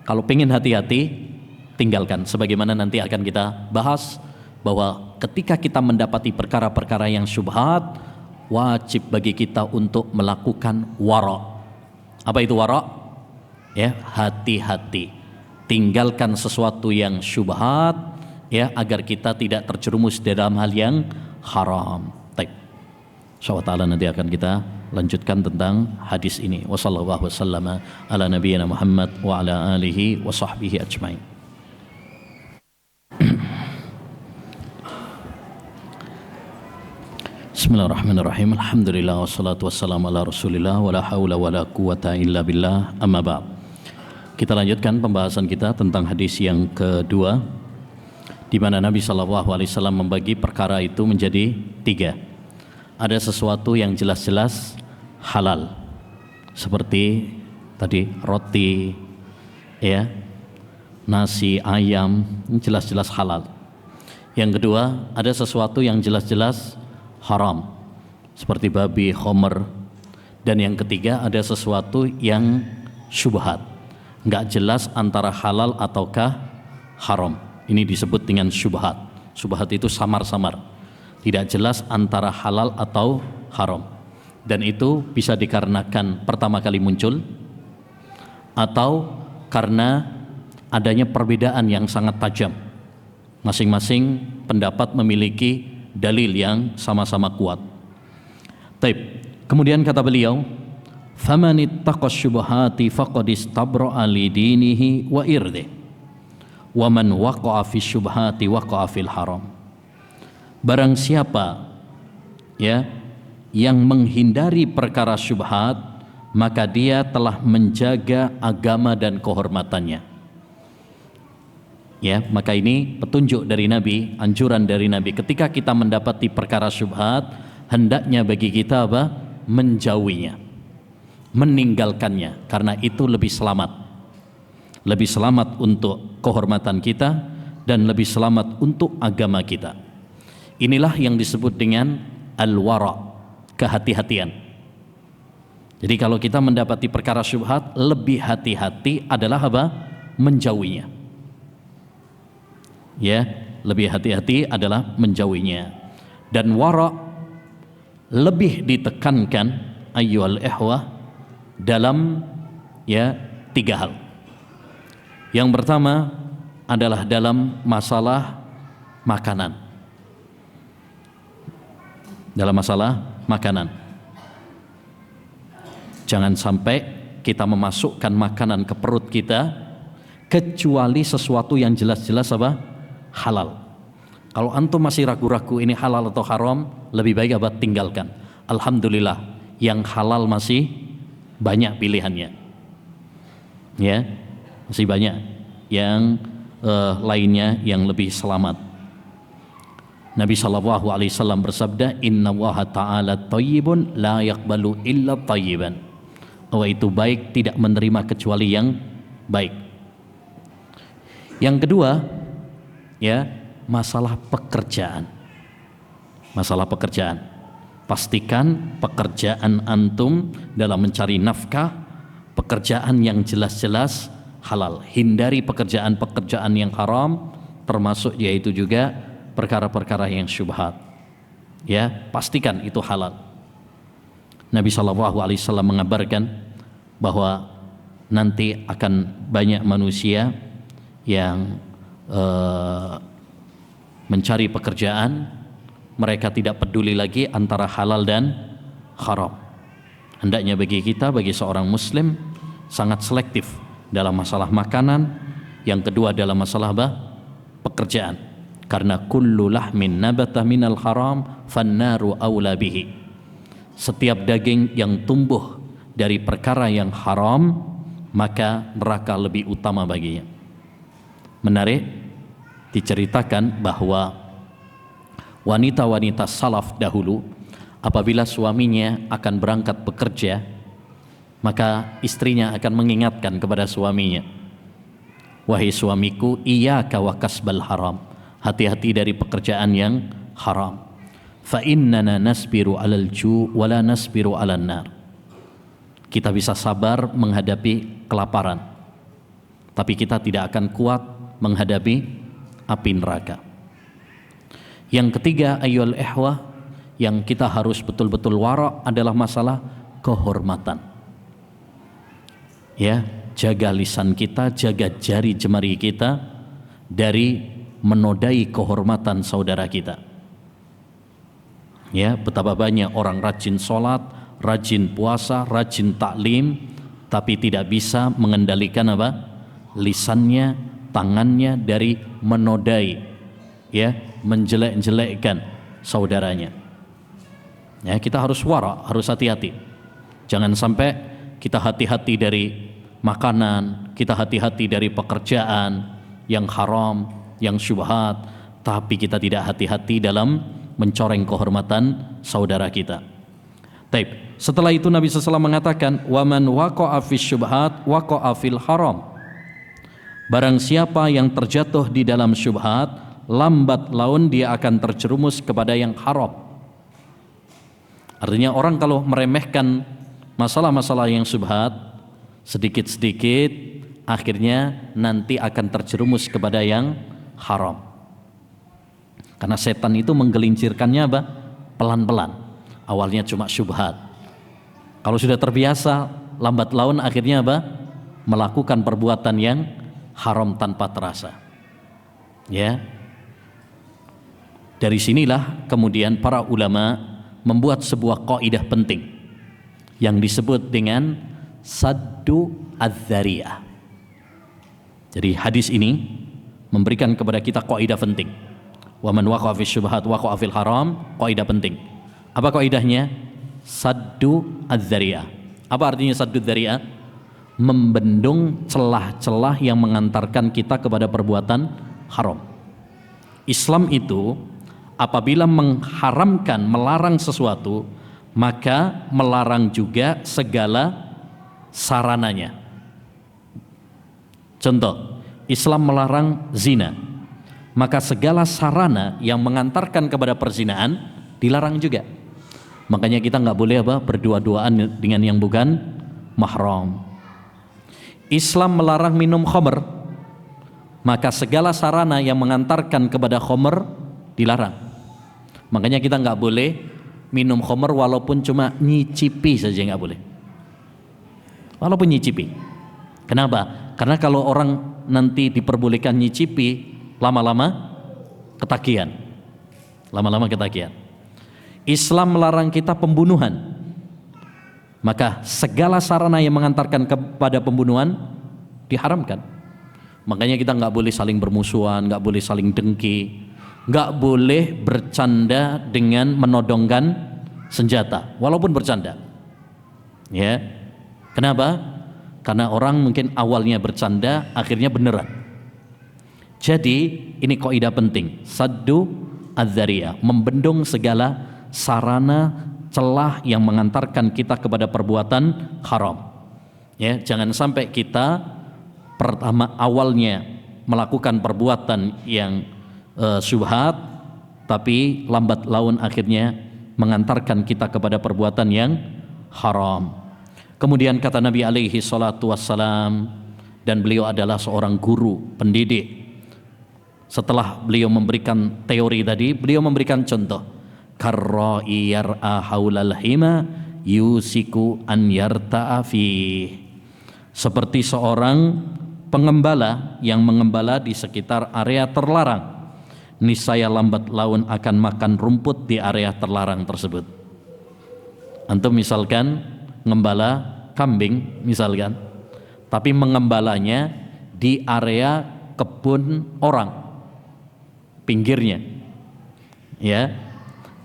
kalau pengen hati-hati, tinggalkan. Sebagaimana nanti akan kita bahas bahwa ketika kita mendapati perkara-perkara yang syubhat, wajib bagi kita untuk melakukan wara. Apa itu wara? Ya, hati-hati. Tinggalkan sesuatu yang syubhat ya, agar kita tidak terjerumus dalam hal yang haram. Baik. Insyaallah nanti akan kita lanjutkan tentang hadis ini. Wassallallahu wasallama ala nabiyyina Muhammad wa ala alihi wa sahbihi ajmain. Bismillahirrahmanirrahim. Alhamdulillah wassalatu wassalamu ala Rasulillah wa la haula wa la quwata illa billah. Amma ba'd. Kita lanjutkan pembahasan kita tentang hadis yang kedua, di mana Nabi SAW membagi perkara itu menjadi 3. Ada sesuatu yang jelas-jelas halal, seperti tadi roti, ya, nasi, ayam, ini jelas-jelas halal. Yang kedua, ada sesuatu yang jelas-jelas haram, seperti babi, khomer. Dan yang ketiga, ada sesuatu yang syubhat, nggak jelas antara halal ataukah haram. Ini disebut dengan syubhat. Syubhat itu samar-samar, tidak jelas antara halal atau haram. Dan itu bisa dikarenakan pertama kali muncul, atau karena adanya perbedaan yang sangat tajam. Masing-masing pendapat memiliki dalil yang sama-sama kuat. Taib. Kemudian kata beliau, "Faman ittaqas syubhati faqad istabra'a li dinihi wa irdihi, wa man waqa'a fi syubhati waqa'a fil haram." Barang siapa ya yang menghindari perkara syubhat, maka dia telah menjaga agama dan kehormatannya. Ya, maka ini petunjuk dari Nabi, anjuran dari Nabi. Ketika kita mendapati perkara syubhat, hendaknya bagi kita apa? Menjauhinya, meninggalkannya, karena itu lebih selamat. Lebih selamat untuk kehormatan kita dan lebih selamat untuk agama kita. Inilah yang disebut dengan al-wara, kehati-hatian. Jadi kalau kita mendapati perkara syubhat, lebih hati-hati adalah apa? Menjauhinya. Ya, lebih hati-hati adalah menjauhinya. Dan wara lebih ditekankan ayyuhal ikhwah dalam ya 3 hal. Yang pertama adalah dalam masalah makanan. Dalam masalah makanan, jangan sampai kita memasukkan makanan ke perut kita kecuali sesuatu yang jelas-jelas apa? Halal. Kalau antum masih ragu-ragu ini halal atau haram, lebih baik apa? Tinggalkan. Alhamdulillah, yang halal masih banyak pilihannya. Ya, masih banyak yang lainnya yang lebih selamat. Nabi SAW bersabda, Inna Allaha ta'ala tayyibun la yaqbalu illa tayyiban. Allah itu baik, tidak menerima kecuali yang baik. Yang kedua, ya, masalah pekerjaan. Masalah pekerjaan. Pastikan pekerjaan antum dalam mencari nafkah, pekerjaan yang jelas-jelas halal. Hindari pekerjaan-pekerjaan yang haram, termasuk yaitu juga perkara-perkara yang syubhat. Ya, pastikan itu halal. Nabi SAW mengabarkan bahwa nanti akan banyak manusia yang mencari pekerjaan, mereka tidak peduli lagi antara halal dan haram. Hendaknya bagi kita, bagi seorang muslim, sangat selektif dalam masalah makanan. Yang kedua dalam masalah pekerjaan, karena kullu lahmin nabata minal haram fannaru aula bihi. Setiap daging yang tumbuh dari perkara yang haram, maka neraka lebih utama baginya. Menarik, diceritakan bahwa wanita-wanita salaf dahulu apabila suaminya akan berangkat bekerja, maka istrinya akan mengingatkan kepada suaminya, wahai suamiku, iyyaka wa kasbal haram, hati-hati dari pekerjaan yang haram. Fa innana nasbiru 'alal ju' wa la nasbiru 'alan nar. Kita bisa sabar menghadapi kelaparan, tapi kita tidak akan kuat menghadapi api neraka. Yang ketiga, ayyul ihwah, yang kita harus betul-betul wara' adalah masalah kehormatan. Ya, jaga lisan kita, jaga jari jemari kita dari menodai kehormatan saudara kita. Ya, betapa banyak orang rajin sholat, rajin puasa, rajin taklim, tapi tidak bisa mengendalikan lisannya, tangannya dari menodai, ya, menjelek-jelekkan saudaranya. Ya, kita harus wara, harus hati-hati. Jangan sampai kita hati-hati dari makanan, kita hati-hati dari pekerjaan yang haram, yang syubhat, tapi kita tidak hati-hati dalam mencoreng kehormatan saudara kita. Taib. Setelah itu Nabi SAW mengatakan, waman waqa'a fis syubhat waqa'a fil haram. Barang siapa yang terjatuh di dalam syubhat, lambat laun dia akan terjerumus kepada yang haram. Artinya orang kalau meremehkan masalah-masalah yang syubhat, sedikit-sedikit akhirnya nanti akan terjerumus kepada yang haram. Karena setan itu menggelincirkannya pelan-pelan. Awalnya cuma syubhat. Kalau sudah terbiasa, lambat laun akhirnya melakukan perbuatan yang haram tanpa terasa. Ya. Dari sinilah kemudian para ulama membuat sebuah kaidah penting yang disebut dengan saddu adz-dzari'ah. Jadi hadis ini memberikan kepada kita kaidah penting. Wa man waqa'a fi syubhat waqa'a fil haram, kaidah penting. Apa kaidahnya? Saddu adz-dzari'ah. Apa artinya saddu adz-dzari'ah? Membendung celah-celah yang mengantarkan kita kepada perbuatan haram. Islam itu apabila mengharamkan, melarang sesuatu, maka melarang juga segala sarananya. Contoh, Islam melarang zina, maka segala sarana yang mengantarkan kepada perzinaan dilarang juga. Makanya kita nggak boleh berdua-duaan dengan yang bukan mahram. Islam melarang minum khamr, maka segala sarana yang mengantarkan kepada khamr dilarang. Makanya kita nggak boleh minum khamr walaupun cuma nyicipi saja, nggak boleh. Walaupun nyicipi. Kenapa? Karena kalau orang nanti diperbolehkan nyicipi, lama-lama ketagihan. Lama-lama ketagihan. Islam melarang kita pembunuhan, maka segala sarana yang mengantarkan kepada pembunuhan diharamkan. Makanya kita nggak boleh saling bermusuhan, nggak boleh saling dengki, nggak boleh bercanda dengan menodongkan senjata, walaupun bercanda. Ya, kenapa? Karena orang mungkin awalnya bercanda, akhirnya beneran. Jadi ini kaidah penting, saddu adz-dzari'ah, membendung segala sarana celah yang mengantarkan kita kepada perbuatan haram. Ya, jangan sampai kita pertama awalnya melakukan perbuatan yang syubhat, tapi lambat laun akhirnya mengantarkan kita kepada perbuatan yang haram. Kemudian kata Nabi alaihi salatu wassalam, dan beliau adalah seorang guru, pendidik. Setelah beliau memberikan teori tadi, beliau memberikan contoh. karra'i yar'a haulal hima yusiku an yarta'a fih. Seperti seorang pengembala yang mengembala di sekitar area terlarang, niscaya lambat laun akan makan rumput di area terlarang tersebut. Antum misalkan ngembala kambing misalkan, tapi mengembalanya di area kebun orang, pinggirnya, ya,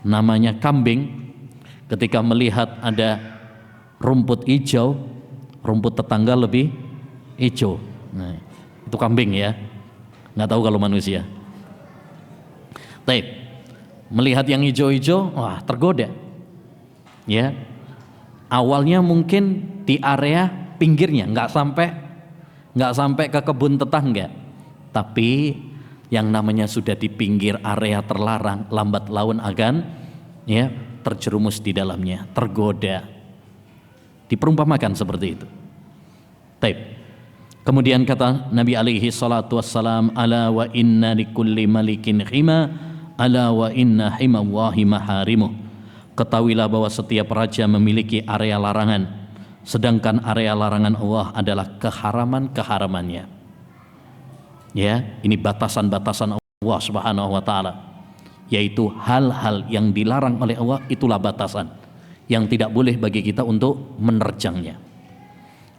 namanya kambing. Ketika melihat ada rumput hijau, rumput tetangga lebih hijau, nah, itu kambing ya, nggak tahu kalau manusia. Baik, melihat yang hijau-hijau, wah tergoda, ya. Awalnya mungkin di area pinggirnya, nggak sampai ke kebun tetangga, tapi yang namanya sudah di pinggir area terlarang, lambat laun akan ya terjerumus di dalamnya, tergoda. Diperumpamakan seperti itu. Taib. Kemudian kata Nabi alaihi salatu wassalam, ala wa inna likulli malikin hima, ala wa inna himallahi maharimuh. Ketahuilah bahwa setiap raja memiliki area larangan, sedangkan area larangan Allah adalah keharaman-keharamannya. Ya, ini batasan-batasan Allah Subhanahu wa taala, yaitu hal-hal yang dilarang oleh Allah, itulah batasan yang tidak boleh bagi kita untuk menerjangnya.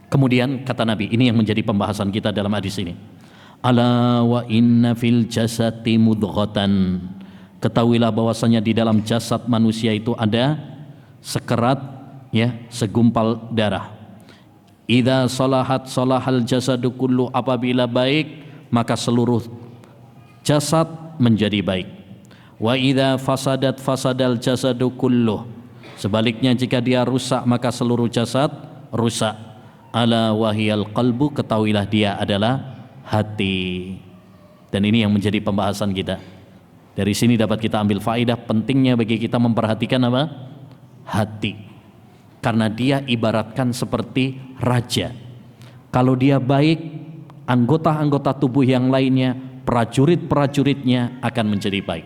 Kemudian kata Nabi, ini yang menjadi pembahasan kita dalam hadis ini. Ala wa inna fil jasati mudghatan. Ketahuilah bahwasanya di dalam jasad manusia itu ada sekerat, ya, segumpal darah. Idza salahat salahal jasadu kullu, apabila baik maka seluruh jasad menjadi baik. Wa idza fasadat fasadal jasadu kullu, sebaliknya jika dia rusak maka seluruh jasad rusak. Ala wahiyal qalbu, ketahuilah dia adalah hati. Dan ini yang menjadi pembahasan kita. Dari sini dapat kita ambil faedah pentingnya bagi kita memperhatikan apa? Hati. Karena dia ibaratkan seperti raja. Kalau dia baik, anggota-anggota tubuh yang lainnya, prajurit-prajuritnya akan menjadi baik.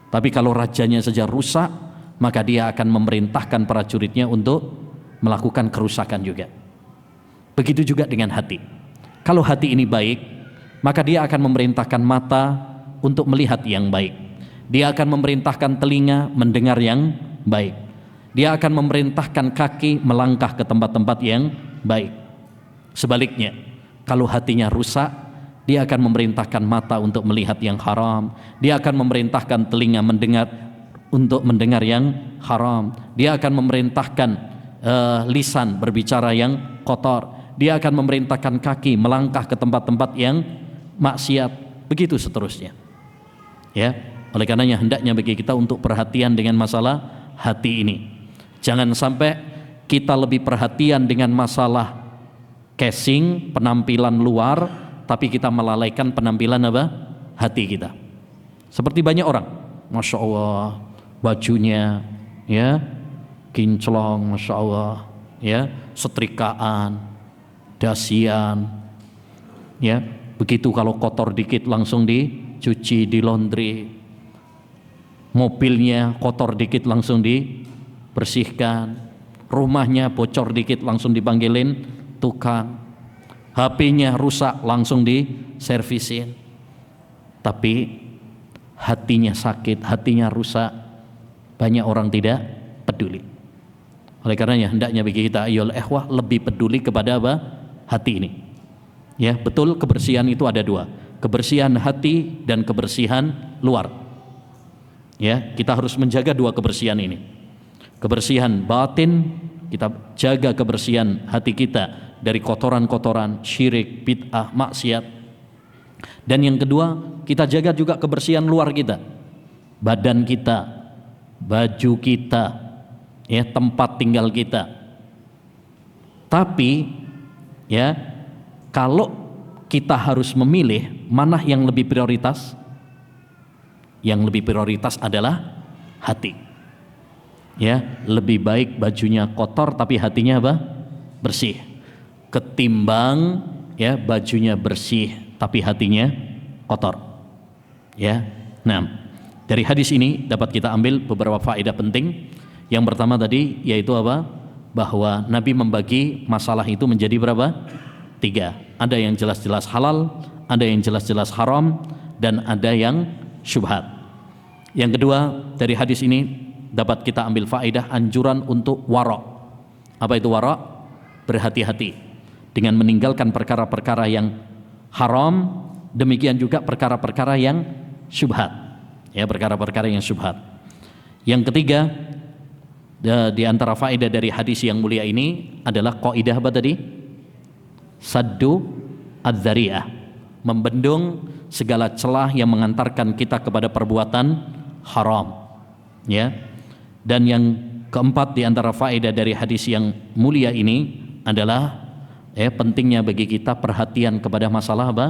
Tapi kalau rajanya saja rusak, maka dia akan memerintahkan prajuritnya untuk melakukan kerusakan juga. Begitu juga dengan hati. Kalau hati ini baik, maka dia akan memerintahkan mata untuk melihat yang baik. Dia akan memerintahkan telinga mendengar yang baik. Dia akan memerintahkan kaki melangkah ke tempat-tempat yang baik. Sebaliknya, kalau hatinya rusak, dia akan memerintahkan mata untuk melihat yang haram. Dia akan memerintahkan telinga untuk mendengar yang haram. Dia akan memerintahkan lisan berbicara yang kotor. Dia akan memerintahkan kaki melangkah ke tempat-tempat yang maksiat. Begitu seterusnya. Ya, oleh karenanya hendaknya bagi kita untuk perhatian dengan masalah hati ini. Jangan sampai kita lebih perhatian dengan masalah casing, penampilan luar, tapi kita melalaikan penampilan apa? Hati kita. Seperti banyak orang, masya Allah, bajunya ya kinclong, masya Allah, ya setrikaan, dasian, ya begitu kalau kotor dikit langsung dicuci, di laundry. Mobilnya kotor dikit langsung dibersihkan. Rumahnya bocor dikit langsung dipanggilin tukang. HP-nya rusak langsung diservisin. Tapi hatinya sakit, hatinya rusak, banyak orang tidak peduli. Oleh karenanya hendaknya bagi kita ayyuhal ikhwah lebih peduli kepada apa? Hati ini. Ya, betul, kebersihan itu ada dua, kebersihan hati dan kebersihan luar. Ya, kita harus menjaga dua kebersihan ini. Kebersihan batin, kita jaga kebersihan hati kita dari kotoran-kotoran syirik, bid'ah, maksiat. Dan yang kedua, kita jaga juga kebersihan luar kita, badan kita, baju kita, ya, tempat tinggal kita. Tapi ya, kalau kita harus memilih mana yang lebih prioritas, yang lebih prioritas adalah hati. Ya, lebih baik bajunya kotor tapi hatinya apa? Bersih, ketimbang ya bajunya bersih tapi hatinya kotor. Ya. Nah, Dari hadis ini dapat kita ambil beberapa faedah penting. Yang pertama tadi yaitu apa? Bahwa Nabi membagi masalah itu menjadi berapa? 3. Ada yang jelas-jelas halal, ada yang jelas-jelas haram, dan ada yang syubhat. Yang kedua, dari hadis ini dapat kita ambil faedah anjuran untuk wara'. Apa itu wara'? Berhati-hati dengan meninggalkan perkara-perkara yang haram, demikian juga perkara-perkara yang syubhat. Ya, perkara-perkara yang syubhat. Yang ketiga, di antara faedah dari hadis yang mulia ini adalah kaidah apa tadi? Saddu adz-dzari'ah, membendung segala celah yang mengantarkan kita kepada perbuatan haram. Ya. Dan yang keempat di antara faedah dari hadis yang mulia ini adalah pentingnya bagi kita perhatian kepada masalah apa?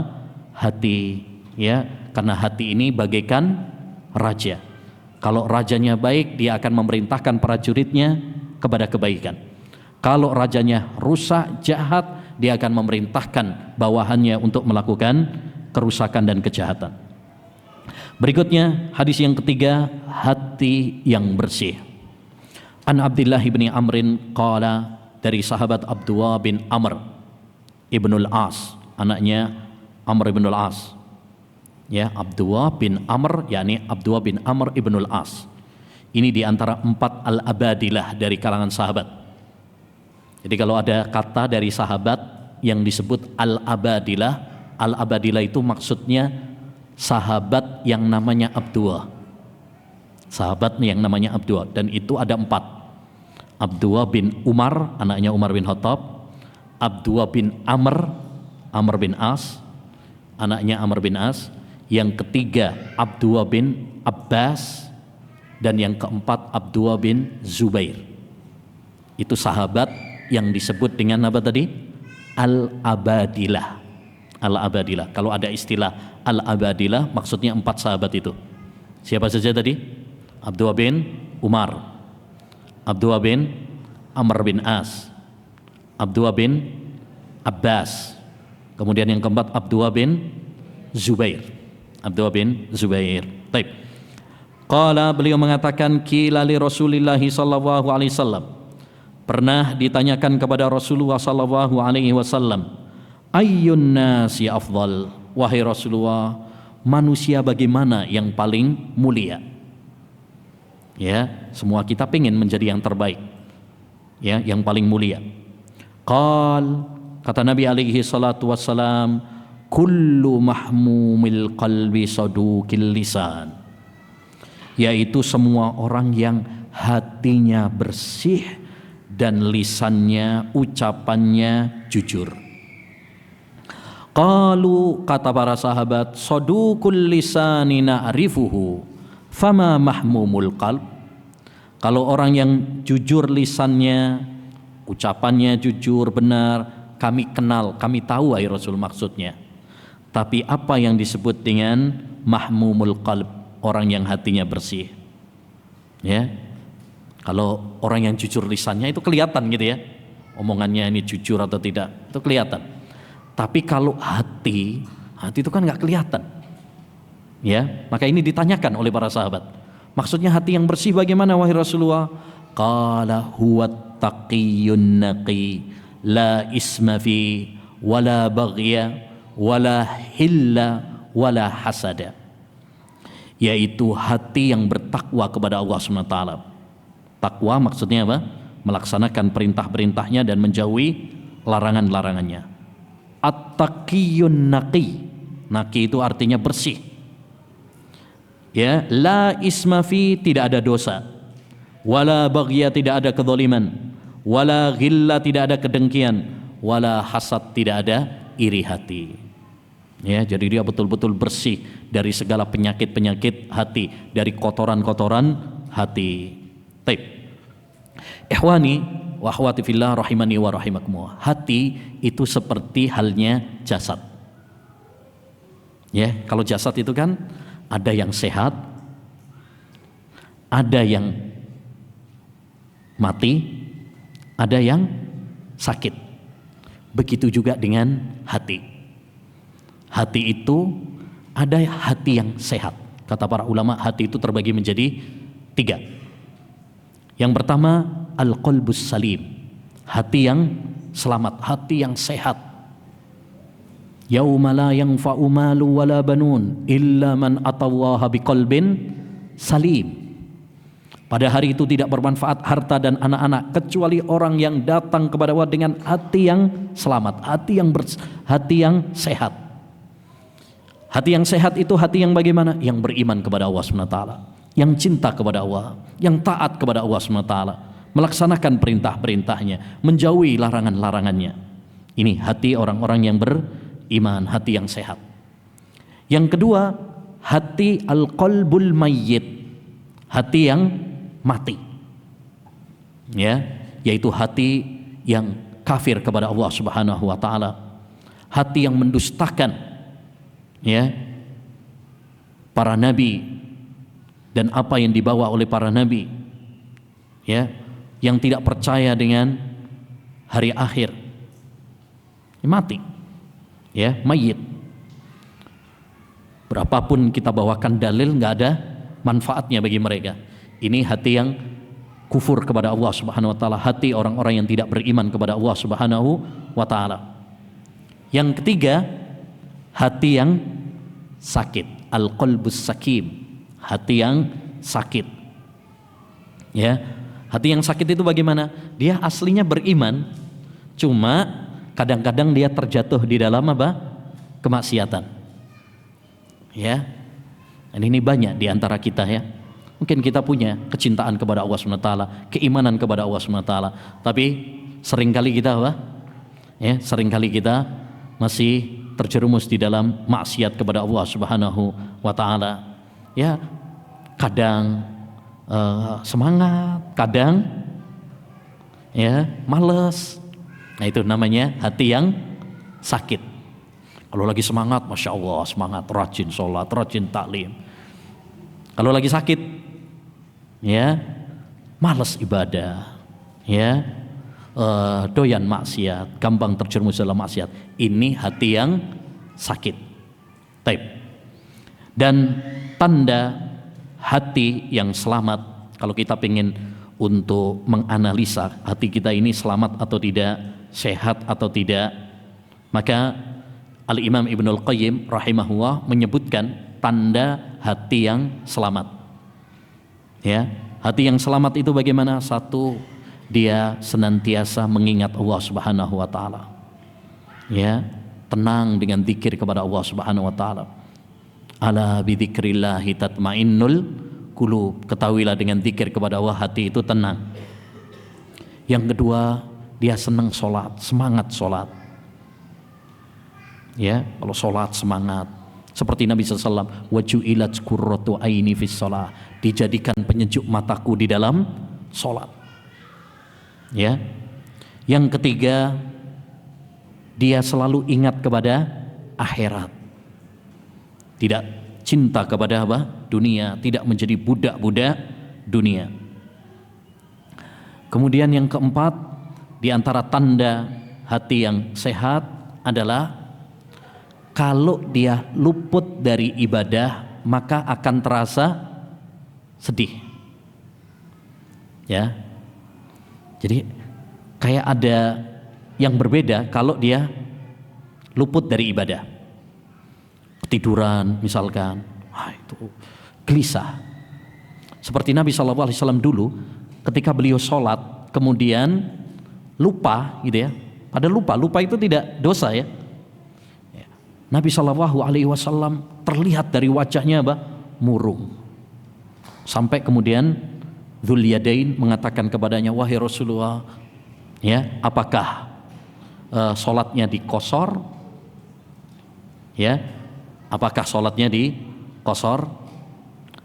Hati, ya. Karena hati ini bagaikan raja. Kalau rajanya baik, dia akan memerintahkan prajuritnya kepada kebaikan. Kalau rajanya rusak, jahat, dia akan memerintahkan bawahannya untuk melakukan kerusakan dan kejahatan. Berikutnya hadis yang ketiga, hati yang bersih. An Abdullah bin Amrin qala, dari sahabat Abdullah bin Amr ibnul As, anaknya Amr ibnul As. Ya, Abdullah bin Amr, yakni Abdullah bin Amr ibnul As. Ini di antara 4 al-abadilah dari kalangan sahabat. Jadi kalau ada kata dari sahabat yang disebut al-abadilah, al-abadilah itu maksudnya sahabat yang namanya Abdullah. Sahabat yang namanya Abdullah, dan itu ada 4. Abdullah bin Umar, anaknya Umar bin Khattab. Abdullah bin Amr, Amr bin As, anaknya Amr bin As. Yang ketiga Abdullah bin Abbas, dan yang keempat Abdullah bin Zubair. Itu sahabat yang disebut dengan apa tadi? Al-abadilah. Al-abadilah. Kalau ada istilah al-abadilah, maksudnya 4 sahabat itu. Siapa saja tadi? Abdullah bin Umar, Abdullah bin Amr bin As, Abdullah bin Abbas, kemudian yang keempat Abdullah bin Zubair. Abdullah bin Zubair. Baik. Qala, beliau mengatakan, qila li Rasulillah sallallahu alaihi wasallam, pernah ditanyakan kepada Rasulullah sallallahu alaihi wasallam, ayyun nasi afdal, wahai Rasulullah, manusia bagaimana yang paling mulia? Ya, semua kita pengen menjadi yang terbaik, ya, yang paling mulia. Qal, kata Nabi alaihi salatu wassalam, kullu mahmumil qalbi sadukil lisan, yaitu semua orang yang hatinya bersih dan lisannya, ucapannya jujur. Qalu, kata para sahabat, sadukul lisani na'rifuhu fama mahmumul qalb. Kalau orang yang jujur lisannya, ucapannya jujur, benar, kami kenal, kami tahu wahai Rasul maksudnya. Tapi apa yang disebut dengan mahmumul qalb, orang yang hatinya bersih? Ya, kalau orang yang jujur lisannya itu kelihatan gitu ya, omongannya ini jujur atau tidak, itu kelihatan. Tapi kalau hati itu kan nggak kelihatan. Ya, maka ini ditanyakan oleh para sahabat. Maksudnya hati yang bersih bagaimana wahai Rasulullah? Qala huwa taqiyyun naqi, la isma fi wala baghya wala hilla wala hasada, yaitu hati yang bertakwa kepada Allah SWT. Takwa maksudnya apa? Melaksanakan perintah-perintahnya dan menjauhi larangan-larangannya. At-taqiyyun naqi, naqi itu artinya bersih. Ya, la isma fi, tidak ada dosa, wala baghya, tidak ada kezaliman, wala ghilla, tidak ada kedengkian, wala hasad, tidak ada iri hati. Ya, jadi dia betul-betul bersih dari segala penyakit-penyakit hati, dari kotoran-kotoran hati. Baik. Ikhwani wa akhwati fillah rahimani wa rahimakumullah. Hati itu seperti halnya jasad. Ya, kalau jasad itu kan ada yang sehat, ada yang mati, ada yang sakit. Begitu juga dengan hati. Hati itu ada hati yang sehat. Kata para ulama, hati itu terbagi menjadi 3. Yang pertama, al-qalbus salim, hati yang selamat, hati yang sehat. Yauma la yanfa'u malu wala banun illa man atallaha biqalbin salim. Pada hari itu tidak bermanfaat harta dan anak-anak kecuali orang yang datang kepada Allah dengan hati yang selamat, hati yang sehat. Hati yang sehat itu hati yang bagaimana? Yang beriman kepada Allah SWT, yang cinta kepada Allah, yang taat kepada Allah SWT, melaksanakan perintah-perintahnya, menjauhi larangan-larangannya. Ini hati orang-orang yang beriman, hati yang sehat. Yang kedua, hati al-qalbul mayyit, hati yang mati, ya, yaitu hati yang kafir kepada Allah Subhanahu wa taala, hati yang mendustakan, ya, para nabi dan apa yang dibawa oleh para nabi, ya, yang tidak percaya dengan hari akhir, mati, ya, mayit. Berapapun kita bawakan dalil, nggak ada manfaatnya bagi mereka. Ini hati yang kufur kepada Allah Subhanahu wa taala, hati orang-orang yang tidak beriman kepada Allah Subhanahu wa taala. Yang ketiga, hati yang sakit, al-qalbus sakim, hati yang sakit. Ya, hati yang sakit itu bagaimana? Dia aslinya beriman, cuma kadang-kadang dia terjatuh di dalam apa? Kemaksiatan. Ya. Dan ini banyak di antara kita, ya. Mungkin kita punya kecintaan kepada Allah SWT, keimanan kepada Allah SWT, tapi seringkali kita apa? Ya, seringkali kita masih terjerumus di dalam maksiat kepada Allah Subhanahu wa taala. Ya, kadang semangat, kadang ya males. Nah, itu namanya hati yang sakit. Kalau lagi semangat, masya Allah, semangat, rajin sholat, rajin taklim. Kalau lagi sakit, ya malas ibadah, ya doyan maksiat, gampang terjerumus dalam maksiat. Ini hati yang sakit. Taib. Dan tanda hati yang selamat, kalau kita ingin untuk menganalisa hati kita ini selamat atau tidak, sehat atau tidak, maka Al-Imam Ibnul Qayyim rahimahullah menyebutkan tanda hati yang selamat. Ya, hati yang selamat itu bagaimana? Satu, dia senantiasa mengingat Allah Subhanahu wa taala. Ya, tenang dengan zikir kepada Allah Subhanahu wa taala. Ala bidzikrillahi tatmainnul qulub. Ketahuilah dengan zikir kepada Allah hati itu tenang. Yang kedua, dia senang salat, semangat salat. Ya, kalau salat semangat. Seperti Nabi SAW, waju'ilat qurratu aini fis shalah, dijadikan penyejuk mataku di dalam salat. Ya. Yang ketiga, dia selalu ingat kepada akhirat. Tidak cinta kepada apa? Dunia, tidak menjadi budak-budak dunia. Kemudian yang keempat, di antara tanda hati yang sehat adalah kalau dia luput dari ibadah, maka akan terasa sedih. Ya. Jadi kayak ada yang berbeda kalau dia luput dari ibadah. Ketiduran misalkan, itu gelisah. Seperti Nabi SAW dulu, ketika beliau sholat, kemudian lupa, gitu ya. Padahal lupa itu tidak dosa, ya. Nabi SAW terlihat dari wajahnya apa? Murung. Sampai kemudian Dzul Yadain mengatakan kepadanya, wahai Rasulullah, ya, apakah sholatnya dikosor? Ya, apakah sholatnya dikosor?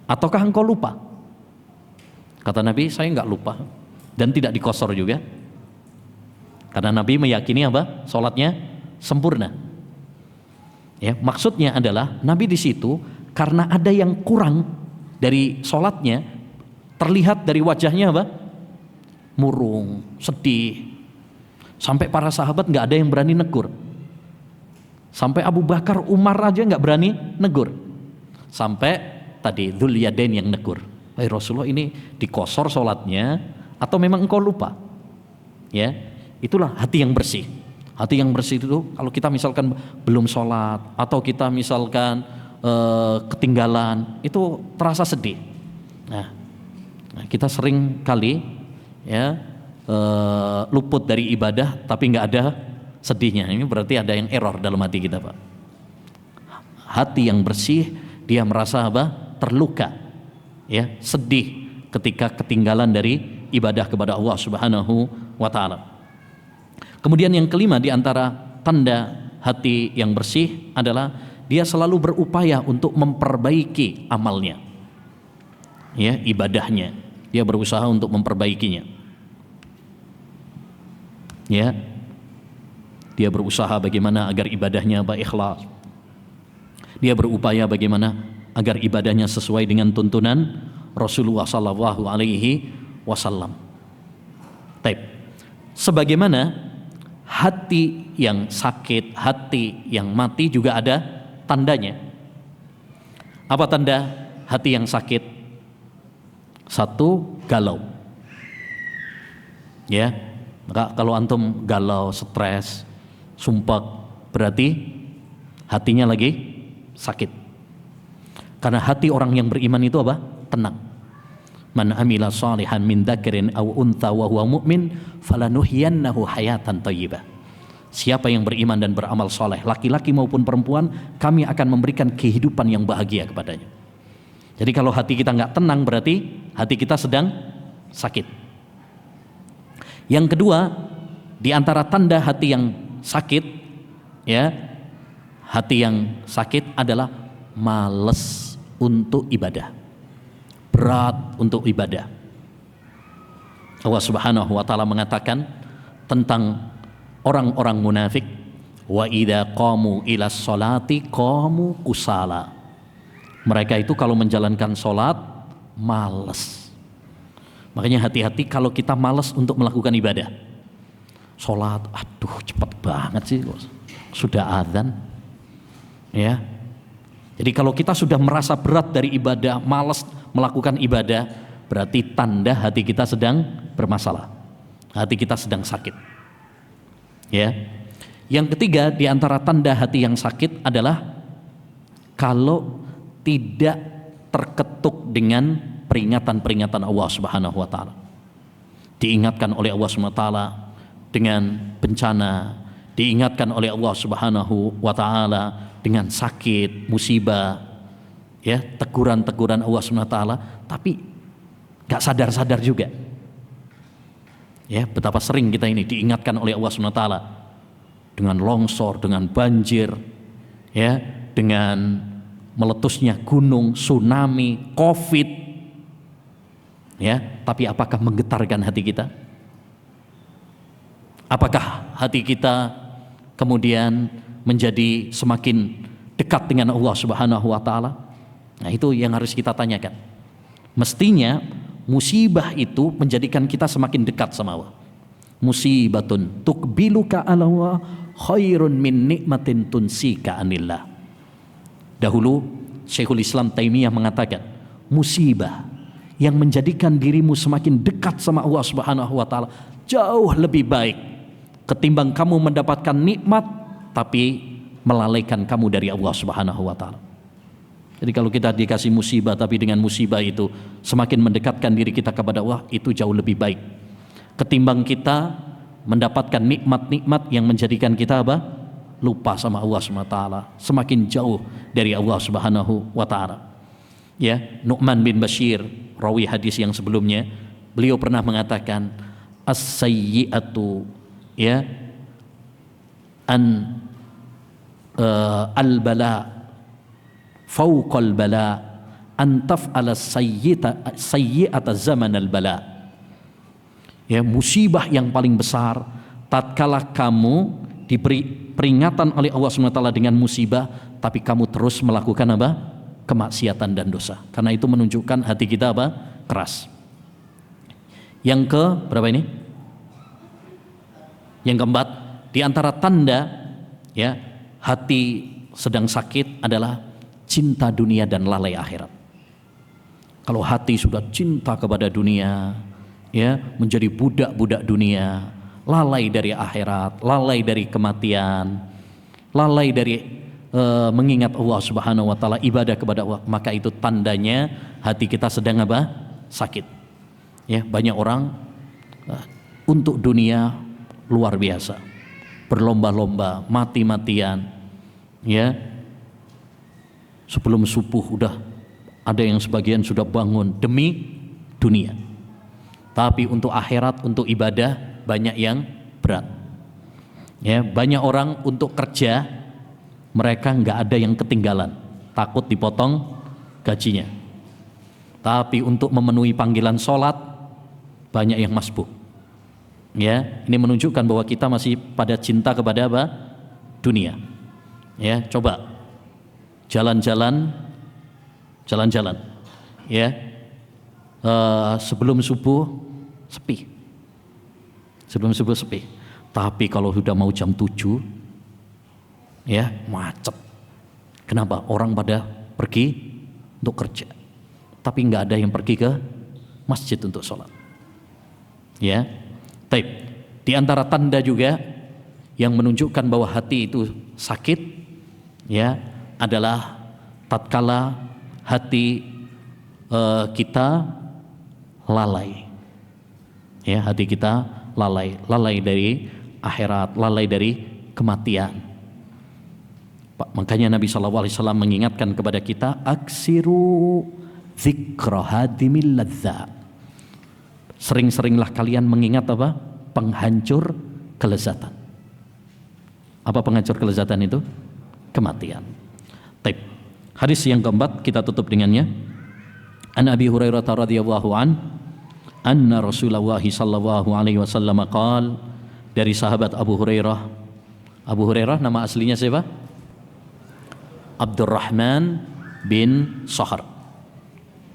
Ataukah engkau lupa? Kata Nabi, saya enggak lupa dan tidak dikosor juga. Karena Nabi meyakini apa? Sholatnya sempurna. Ya, maksudnya adalah Nabi di situ karena ada yang kurang dari sholatnya, terlihat dari wajahnya apa? Murung, sedih. Sampai para sahabat nggak ada yang berani negur. Sampai Abu Bakar, Umar aja nggak berani negur. Sampai tadi Dzul Yadain yang negur, Rasulullah ini dikosor sholatnya atau memang engkau lupa? Ya, itulah hati yang bersih. Hati yang bersih itu kalau kita misalkan belum sholat atau kita misalkan ketinggalan, itu terasa sedih. Nah, kita sering kali ya luput dari ibadah tapi nggak ada sedihnya. Ini berarti ada yang error dalam hati kita, Pak. Hati yang bersih, dia merasa apa? Terluka, ya, sedih ketika ketinggalan dari ibadah kepada Allah Subhanahu wa taala. Kemudian yang kelima di antara tanda hati yang bersih adalah dia selalu berupaya untuk memperbaiki amalnya. Ya, ibadahnya. Dia berusaha untuk memperbaikinya. Ya. Dia berusaha bagaimana agar ibadahnya ikhlas. Dia berupaya bagaimana agar ibadahnya sesuai dengan tuntunan Rasulullah sallallahu alaihi wasallam. Baik. Sebagaimana hati yang sakit, hati yang mati juga ada tandanya. Apa tanda hati yang sakit? Satu, galau. Ya, maka kalau antum galau, stres, sumpah, berarti hatinya lagi sakit. Karena hati orang yang beriman itu apa? Tenang. Man amila salihan min dzakarin aw untha wa huwa mu'min falanuhyiyannahu hayatan thayyibah. Siapa yang beriman dan beramal soleh, laki-laki maupun perempuan, kami akan memberikan kehidupan yang bahagia kepadanya. Jadi kalau hati kita nggak tenang, berarti hati kita sedang sakit. Yang kedua, di antara tanda hati yang sakit, ya, hati yang sakit adalah malas untuk ibadah, berat untuk ibadah. Allah Subhanahu wa taala mengatakan tentang orang-orang munafik, wa idza qamu ila sholati qamu kusala. Mereka itu kalau menjalankan sholat malas. Makanya hati-hati kalau kita malas untuk melakukan ibadah. Sholat, aduh cepat banget sih, sudah adzan. Ya. Jadi kalau kita sudah merasa berat dari ibadah, malas melakukan ibadah, berarti tanda hati kita sedang bermasalah. Hati kita sedang sakit. Ya. Yang ketiga di antara tanda hati yang sakit adalah kalau tidak terketuk dengan peringatan-peringatan Allah Subhanahu wa taala. Diingatkan oleh Allah Subhanahu wa taala dengan bencana, diingatkan oleh Allah Subhanahu wa taala dengan sakit, musibah, ya, teguran-teguran Allah Subhanahu wa taala, tapi gak sadar-sadar juga. Ya, betapa sering kita ini diingatkan oleh Allah Subhanahu wa taala dengan longsor, dengan banjir, ya, dengan meletusnya gunung, tsunami, Covid, ya, tapi apakah menggetarkan hati kita? Apakah hati kita kemudian menjadi semakin dekat dengan Allah Subhanahu wa taala? Nah, itu yang harus kita tanyakan. Mestinya musibah itu menjadikan kita semakin dekat sama Allah. Musibatun tuqbiluka ala Allah khairun min nikmatin tunsika anillah. Dahulu Syekhul Islam Taimiyah mengatakan, musibah yang menjadikan dirimu semakin dekat sama Allah Subhanahu wa taala jauh lebih baik ketimbang kamu mendapatkan nikmat tapi melalaikan kamu dari Allah Subhanahu wa taala. Jadi kalau kita dikasih musibah tapi dengan musibah itu semakin mendekatkan diri kita kepada Allah, itu jauh lebih baik ketimbang kita mendapatkan nikmat-nikmat yang menjadikan kita apa? Lupa sama Allah Subhanahu wa taala, semakin jauh dari Allah Subhanahu wa taala. Ya, Nu'man bin Bashir, rawi hadis yang sebelumnya, beliau pernah mengatakan as-sayyi'atu, ya, an al-bala fawqal bala an taf'ala sayyi'ata zaman al-bala. Ya, musibah yang paling besar tatkala kamu diberi peringatan oleh Allah SWT dengan musibah tapi kamu terus melakukan apa? Kemaksiatan dan dosa. Karena itu menunjukkan hati kita apa? Keras. Yang ke berapa ini? Yang keempat, di antara tanda, ya, hati sedang sakit adalah cinta dunia dan lalai akhirat. Kalau hati sudah cinta kepada dunia, ya, menjadi budak-budak dunia, lalai dari akhirat, lalai dari kematian, lalai dari mengingat Allah Subhanahu wa taala, ibadah kepada Allah, maka itu tandanya hati kita sedang apa? Sakit. Ya, banyak orang untuk dunia luar biasa, berlomba-lomba, mati-matian, ya. Sebelum subuh udah ada yang sebagian sudah bangun demi dunia. Tapi untuk akhirat, untuk ibadah banyak yang berat. Ya, banyak orang untuk kerja mereka nggak ada yang ketinggalan, takut dipotong gajinya. Tapi untuk memenuhi panggilan sholat banyak yang masbuk. Ya, ini menunjukkan bahwa kita masih pada cinta kepada apa? Dunia. Ya, coba jalan-jalan, ya, sebelum subuh sepi, tapi kalau sudah mau jam 7, ya, macet. Kenapa? Orang pada pergi untuk kerja, tapi nggak ada yang pergi ke masjid untuk sholat. Ya, taib. Di antara tanda juga yang menunjukkan bahwa hati itu sakit, ya, adalah tatkala hati kita lalai. Ya, hati kita lalai dari akhirat, lalai dari kematian. Makanya Nabi SAW mengingatkan kepada kita, aksiru dzikra hadimil ladza. Sering-seringlah kalian mengingat apa? Penghancur kelezatan. Apa penghancur kelezatan itu? Kematian. Taib. Hadis yang keempat kita tutup dengannya. An Abi Hurairah radhiyallahu an, anna Rasulullah sallallahu alaihi wasallam qaal, dari sahabat Abu Hurairah. Abu Hurairah nama aslinya siapa? Abdurrahman bin Sakhar.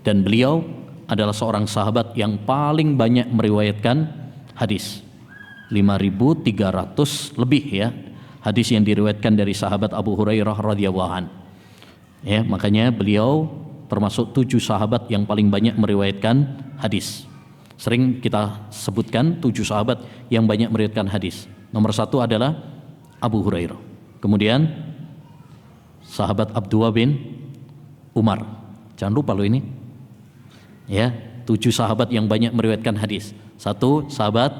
Dan beliau adalah seorang sahabat yang paling banyak meriwayatkan hadis. 5.300 lebih, ya, hadis yang diriwayatkan dari sahabat Abu Hurairah radhiyallahu an. Ya, makanya beliau termasuk 7 sahabat yang paling banyak meriwayatkan hadis. Sering kita sebutkan 7 sahabat yang banyak meriwayatkan hadis. Nomor 1 adalah Abu Hurairah. Kemudian sahabat Abdullah bin Umar. Jangan lupa loh ini. Ya, 7 sahabat yang banyak meriwayatkan hadis. 1 sahabat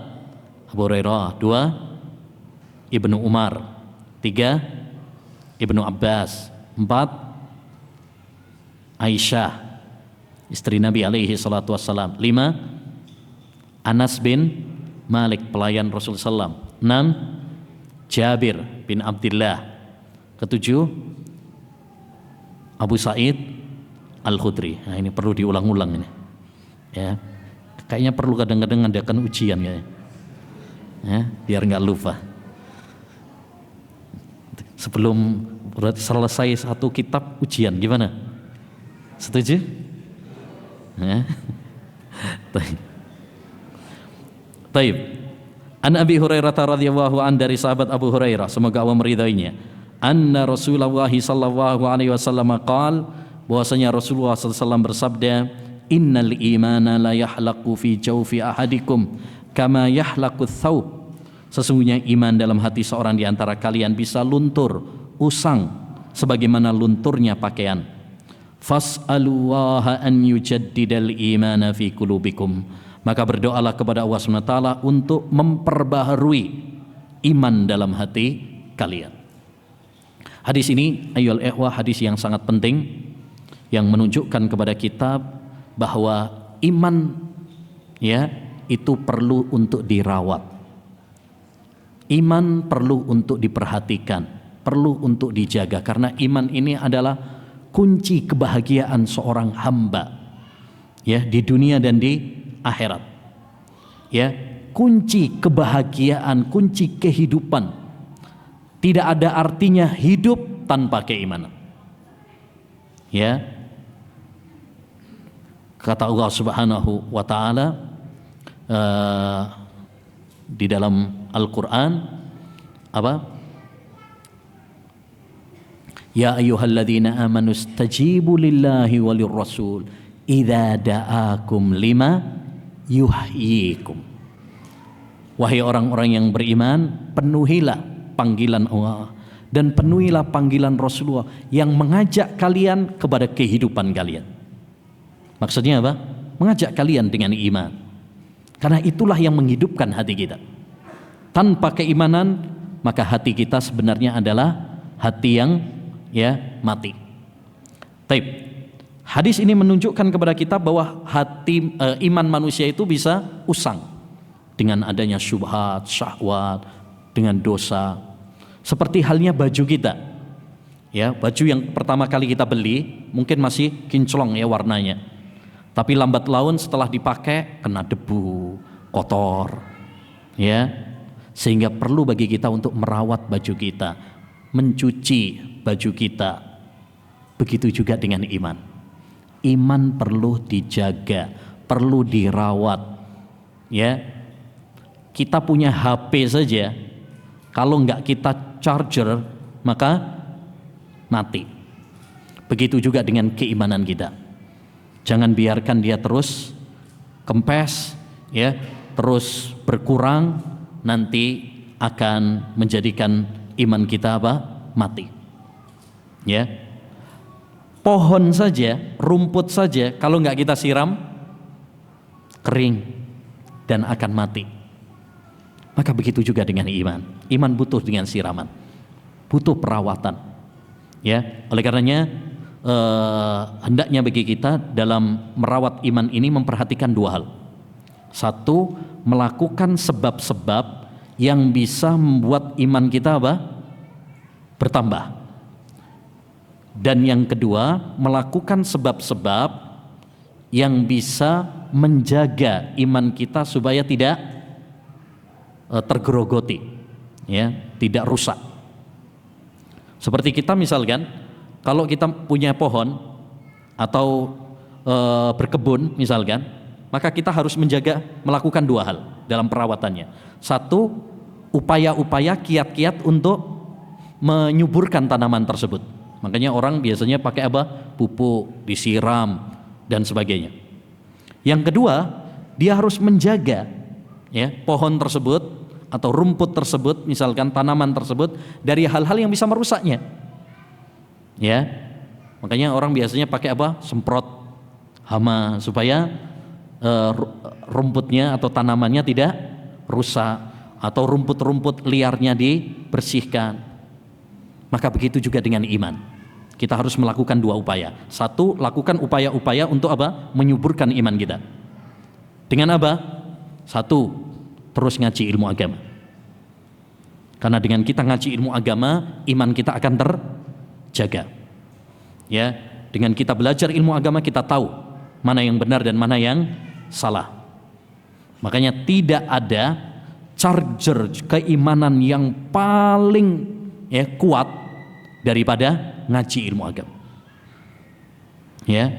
Abu Hurairah, 2 Ibnu Umar, 3 Ibnu Abbas, 4 Aisyah istri Nabi alaihi salatu wassalam, 5 Anas bin Malik pelayan Rasulullah SAW, 6 Jabir bin Abdullah, 7 Abu Sa'id Al-Khudri. Nah, ini perlu diulang-ulang ini. Ya. Kayaknya perlu kadang-kadang adakan ujian ya. Ya, biar nggak lupa. Sebelum selesai satu kitab ujian gimana? Setuju? Ya. Taib. An Abi Hurairah radhiyallahu an, dari sahabat Abu Hurairah, semoga Allah meridainya, anna Rasulullah sallallahu alaihi wasallam qaal, bahwasanya Rasulullah SAW bersabda, innal imana la yahlaqu fi jawfi ahadikum kama yahlaqu thawb. Sesungguhnya iman dalam hati seorang di antara kalian bisa luntur, usang sebagaimana lunturnya pakaian. Fas'alullaha an yujaddidal imana fi qulubikum. Maka berdoalah kepada Allah SWT untuk memperbaharui iman dalam hati kalian. Hadis ini ayyuhal ikhwah, hadis yang sangat penting, yang menunjukkan kepada kita bahwa iman, ya, itu perlu untuk dirawat. Iman perlu untuk diperhatikan, perlu untuk dijaga, karena iman ini adalah kunci kebahagiaan seorang hamba, ya, di dunia dan di akhirat. Ya, kunci kebahagiaan, kunci kehidupan. Tidak ada artinya hidup tanpa keimanan. Ya, kata Allah Subhanahu wa taala di dalam Al-Qur'an, apa? Ya ayyuhalladzina amanu istajibu lillahi walir rasul idza da'akum lima yuhyikum. Wahai orang-orang yang beriman, penuhilah panggilan Allah dan penuhilah panggilan Rasulullah yang mengajak kalian kepada kehidupan kalian. Maksudnya apa? Mengajak kalian dengan iman. Karena itulah yang menghidupkan hati kita. Tanpa keimanan, maka hati kita sebenarnya adalah hati yang mati. Taib. Hadis ini menunjukkan kepada kita bahwa hati iman manusia itu bisa usang dengan adanya syubhat, syahwat, dengan dosa. Seperti halnya baju kita. Ya, baju yang pertama kali kita beli mungkin masih kinclong ya warnanya. Tapi lambat laun setelah dipakai kena debu, kotor. Ya. Sehingga perlu bagi kita untuk merawat baju kita, mencuci baju kita. Begitu juga dengan iman. Iman perlu dijaga, perlu dirawat. Ya. Kita punya HP saja, kalau enggak kita charger, maka mati. Begitu juga dengan keimanan kita. Jangan biarkan dia terus kempes, ya, terus berkurang, nanti akan menjadikan iman kita mati. Ya. Pohon saja, rumput saja, kalau enggak kita siram, kering dan akan mati. Maka begitu juga dengan iman. Iman butuh dengan siraman, butuh perawatan. Ya, oleh karenanya hendaknya bagi kita dalam merawat iman ini memperhatikan dua hal. Satu, melakukan sebab-sebab yang bisa membuat iman kita bertambah. Dan yang kedua, melakukan sebab-sebab yang bisa menjaga iman kita supaya tidak tergerogoti, ya, tidak rusak. Seperti kita misalkan, kalau kita punya pohon atau berkebun misalkan, maka kita harus melakukan dua hal dalam perawatannya. Satu, upaya-upaya kiat-kiat untuk menyuburkan tanaman tersebut. Makanya orang biasanya pakai pupuk, disiram dan sebagainya. Yang kedua, dia harus menjaga ya pohon tersebut atau rumput tersebut, misalkan tanaman tersebut, dari hal-hal yang bisa merusaknya. Ya, makanya orang biasanya pakai semprot hama supaya rumputnya atau tanamannya tidak rusak, atau rumput-rumput liarnya dibersihkan. Maka begitu juga dengan iman. Kita harus melakukan dua upaya. Satu, lakukan upaya-upaya untuk menyuburkan iman kita. Dengan Satu, terus ngaji ilmu agama. Karena dengan kita ngaji ilmu agama, iman kita akan terjaga. Ya, dengan kita belajar ilmu agama, kita tahu mana yang benar dan mana yang salah. Makanya tidak ada charger keimanan yang paling kuat daripada ngaji ilmu agama. Ya,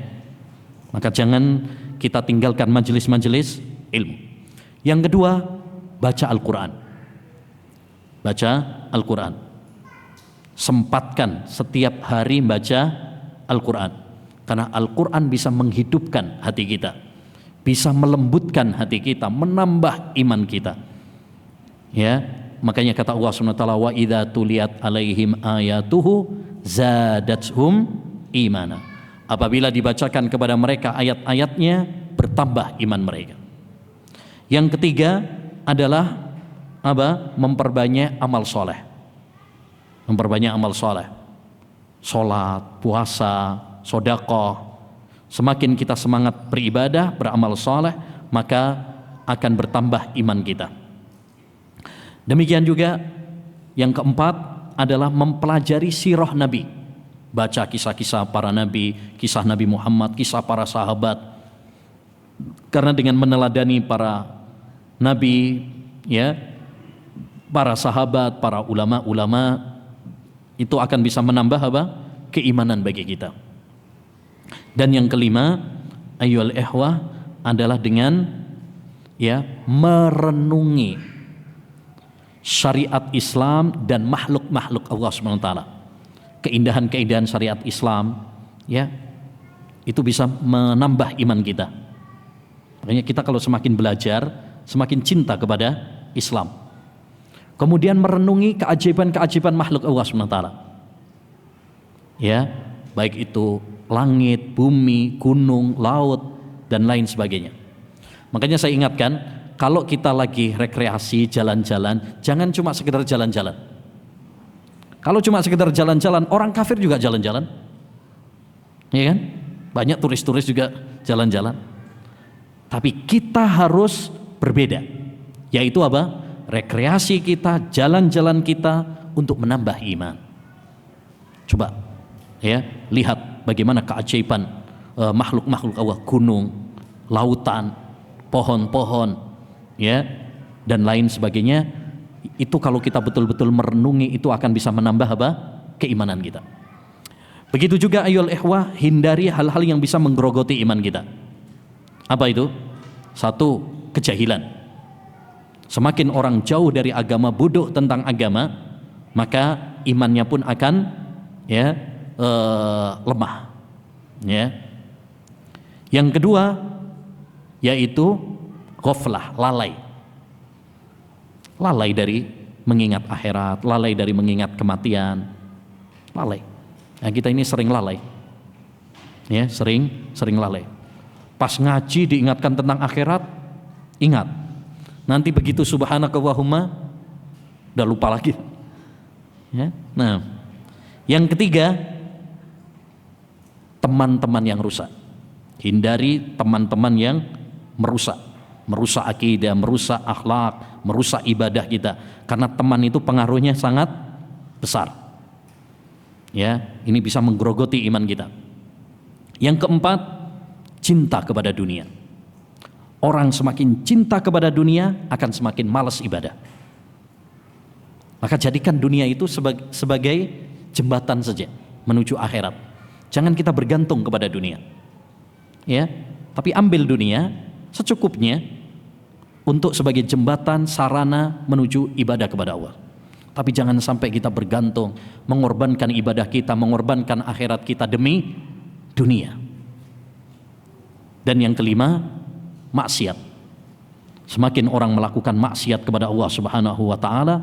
maka jangan kita tinggalkan majelis-majelis ilmu. Yang kedua, baca Al-Quran. Baca Al-Quran. Sempatkan setiap hari baca Al-Quran. Karena Al-Quran bisa menghidupkan hati kita, bisa melembutkan hati kita, menambah iman kita. Ya, makanya kata Allah SWT, wa idza tuliyat alaihim ayatuhu zadatuhum imana. Apabila dibacakan kepada mereka ayat-ayatnya, bertambah iman mereka. Yang ketiga adalah memperbanyak amal soleh. Memperbanyak amal soleh. Sholat, puasa, sedekah. Semakin kita semangat beribadah, beramal soleh, maka akan bertambah iman kita. Demikian juga yang keempat adalah mempelajari sirah Nabi. Baca kisah-kisah para Nabi, kisah Nabi Muhammad, kisah para sahabat. Karena dengan meneladani para Nabi, ya, para sahabat, para ulama-ulama, itu akan bisa menambah keimanan bagi kita. Dan yang kelima, ayyuhal ikhwah, adalah dengan merenungi syariat Islam dan makhluk-makhluk Allah SWT. Keindahan-keindahan syariat Islam, ya, itu bisa menambah iman kita. Makanya kita kalau semakin belajar, semakin cinta kepada Islam. Kemudian merenungi keajaiban-keajaiban makhluk Allah SWT. Ya, baik itu langit, bumi, gunung, laut, dan lain sebagainya. Makanya saya ingatkan, kalau kita lagi rekreasi, jalan-jalan, jangan cuma sekedar jalan-jalan. Kalau cuma sekedar jalan-jalan, orang kafir juga jalan-jalan. Ya kan? Banyak turis-turis juga jalan-jalan. Tapi kita harus berbeda. Yaitu apa? Rekreasi kita, jalan-jalan kita untuk menambah iman. Coba ya, lihat bagaimana keajaiban makhluk-makhluk Allah, gunung, lautan, pohon-pohon, ya, dan lain sebagainya. Itu kalau kita betul-betul merenungi, itu akan bisa menambah apa? Keimanan kita. Begitu juga ayyuhal ikhwah, hindari hal-hal yang bisa menggerogoti iman kita. Apa itu? Satu, kejahilan. Semakin orang jauh dari agama, bodoh tentang agama, maka imannya pun akan ya lemah. Ya. Yang kedua yaitu ghaflah, lalai. Lalai dari mengingat akhirat, lalai dari mengingat kematian. Lalai. Nah, kita ini sering lalai. Ya, sering lalai. Pas ngaji diingatkan tentang akhirat, ingat. Nanti begitu subhanakallahumma udah lupa lagi. Ya. Nah, yang ketiga, teman-teman yang rusak. Hindari teman-teman yang merusak akidah, merusak akhlak, merusak ibadah kita. Karena teman itu pengaruhnya sangat besar. Ya, ini bisa menggerogoti iman kita. Yang keempat, cinta kepada dunia. Orang semakin cinta kepada dunia akan semakin malas ibadah. Maka jadikan dunia itu sebagai jembatan saja menuju akhirat. Jangan kita bergantung kepada dunia. Ya, tapi ambil dunia secukupnya untuk sebagai jembatan, sarana menuju ibadah kepada Allah. Tapi jangan sampai kita bergantung, mengorbankan ibadah kita, mengorbankan akhirat kita demi dunia. Dan yang kelima, maksiat. Semakin orang melakukan maksiat kepada Allah Subhanahu wa taala,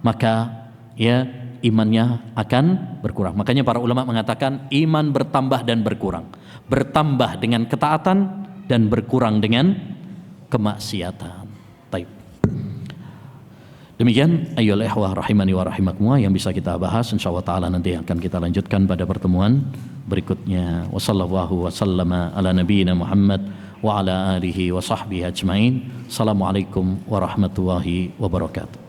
maka ya imannya akan berkurang. Makanya para ulama mengatakan iman bertambah dan berkurang. Bertambah dengan ketaatan dan berkurang dengan kemaksiatan. Baik. Demikian ayyuhal ikhwah rahimani wa rahimakumullah yang bisa kita bahas, insyaallah taala nanti akan kita lanjutkan pada pertemuan berikutnya. Wassallallahu wasallama ala nabiyyina Muhammad wa ala alihi wa sahbihi ajmain. Assalamualaikum warahmatullahi wabarakatuh.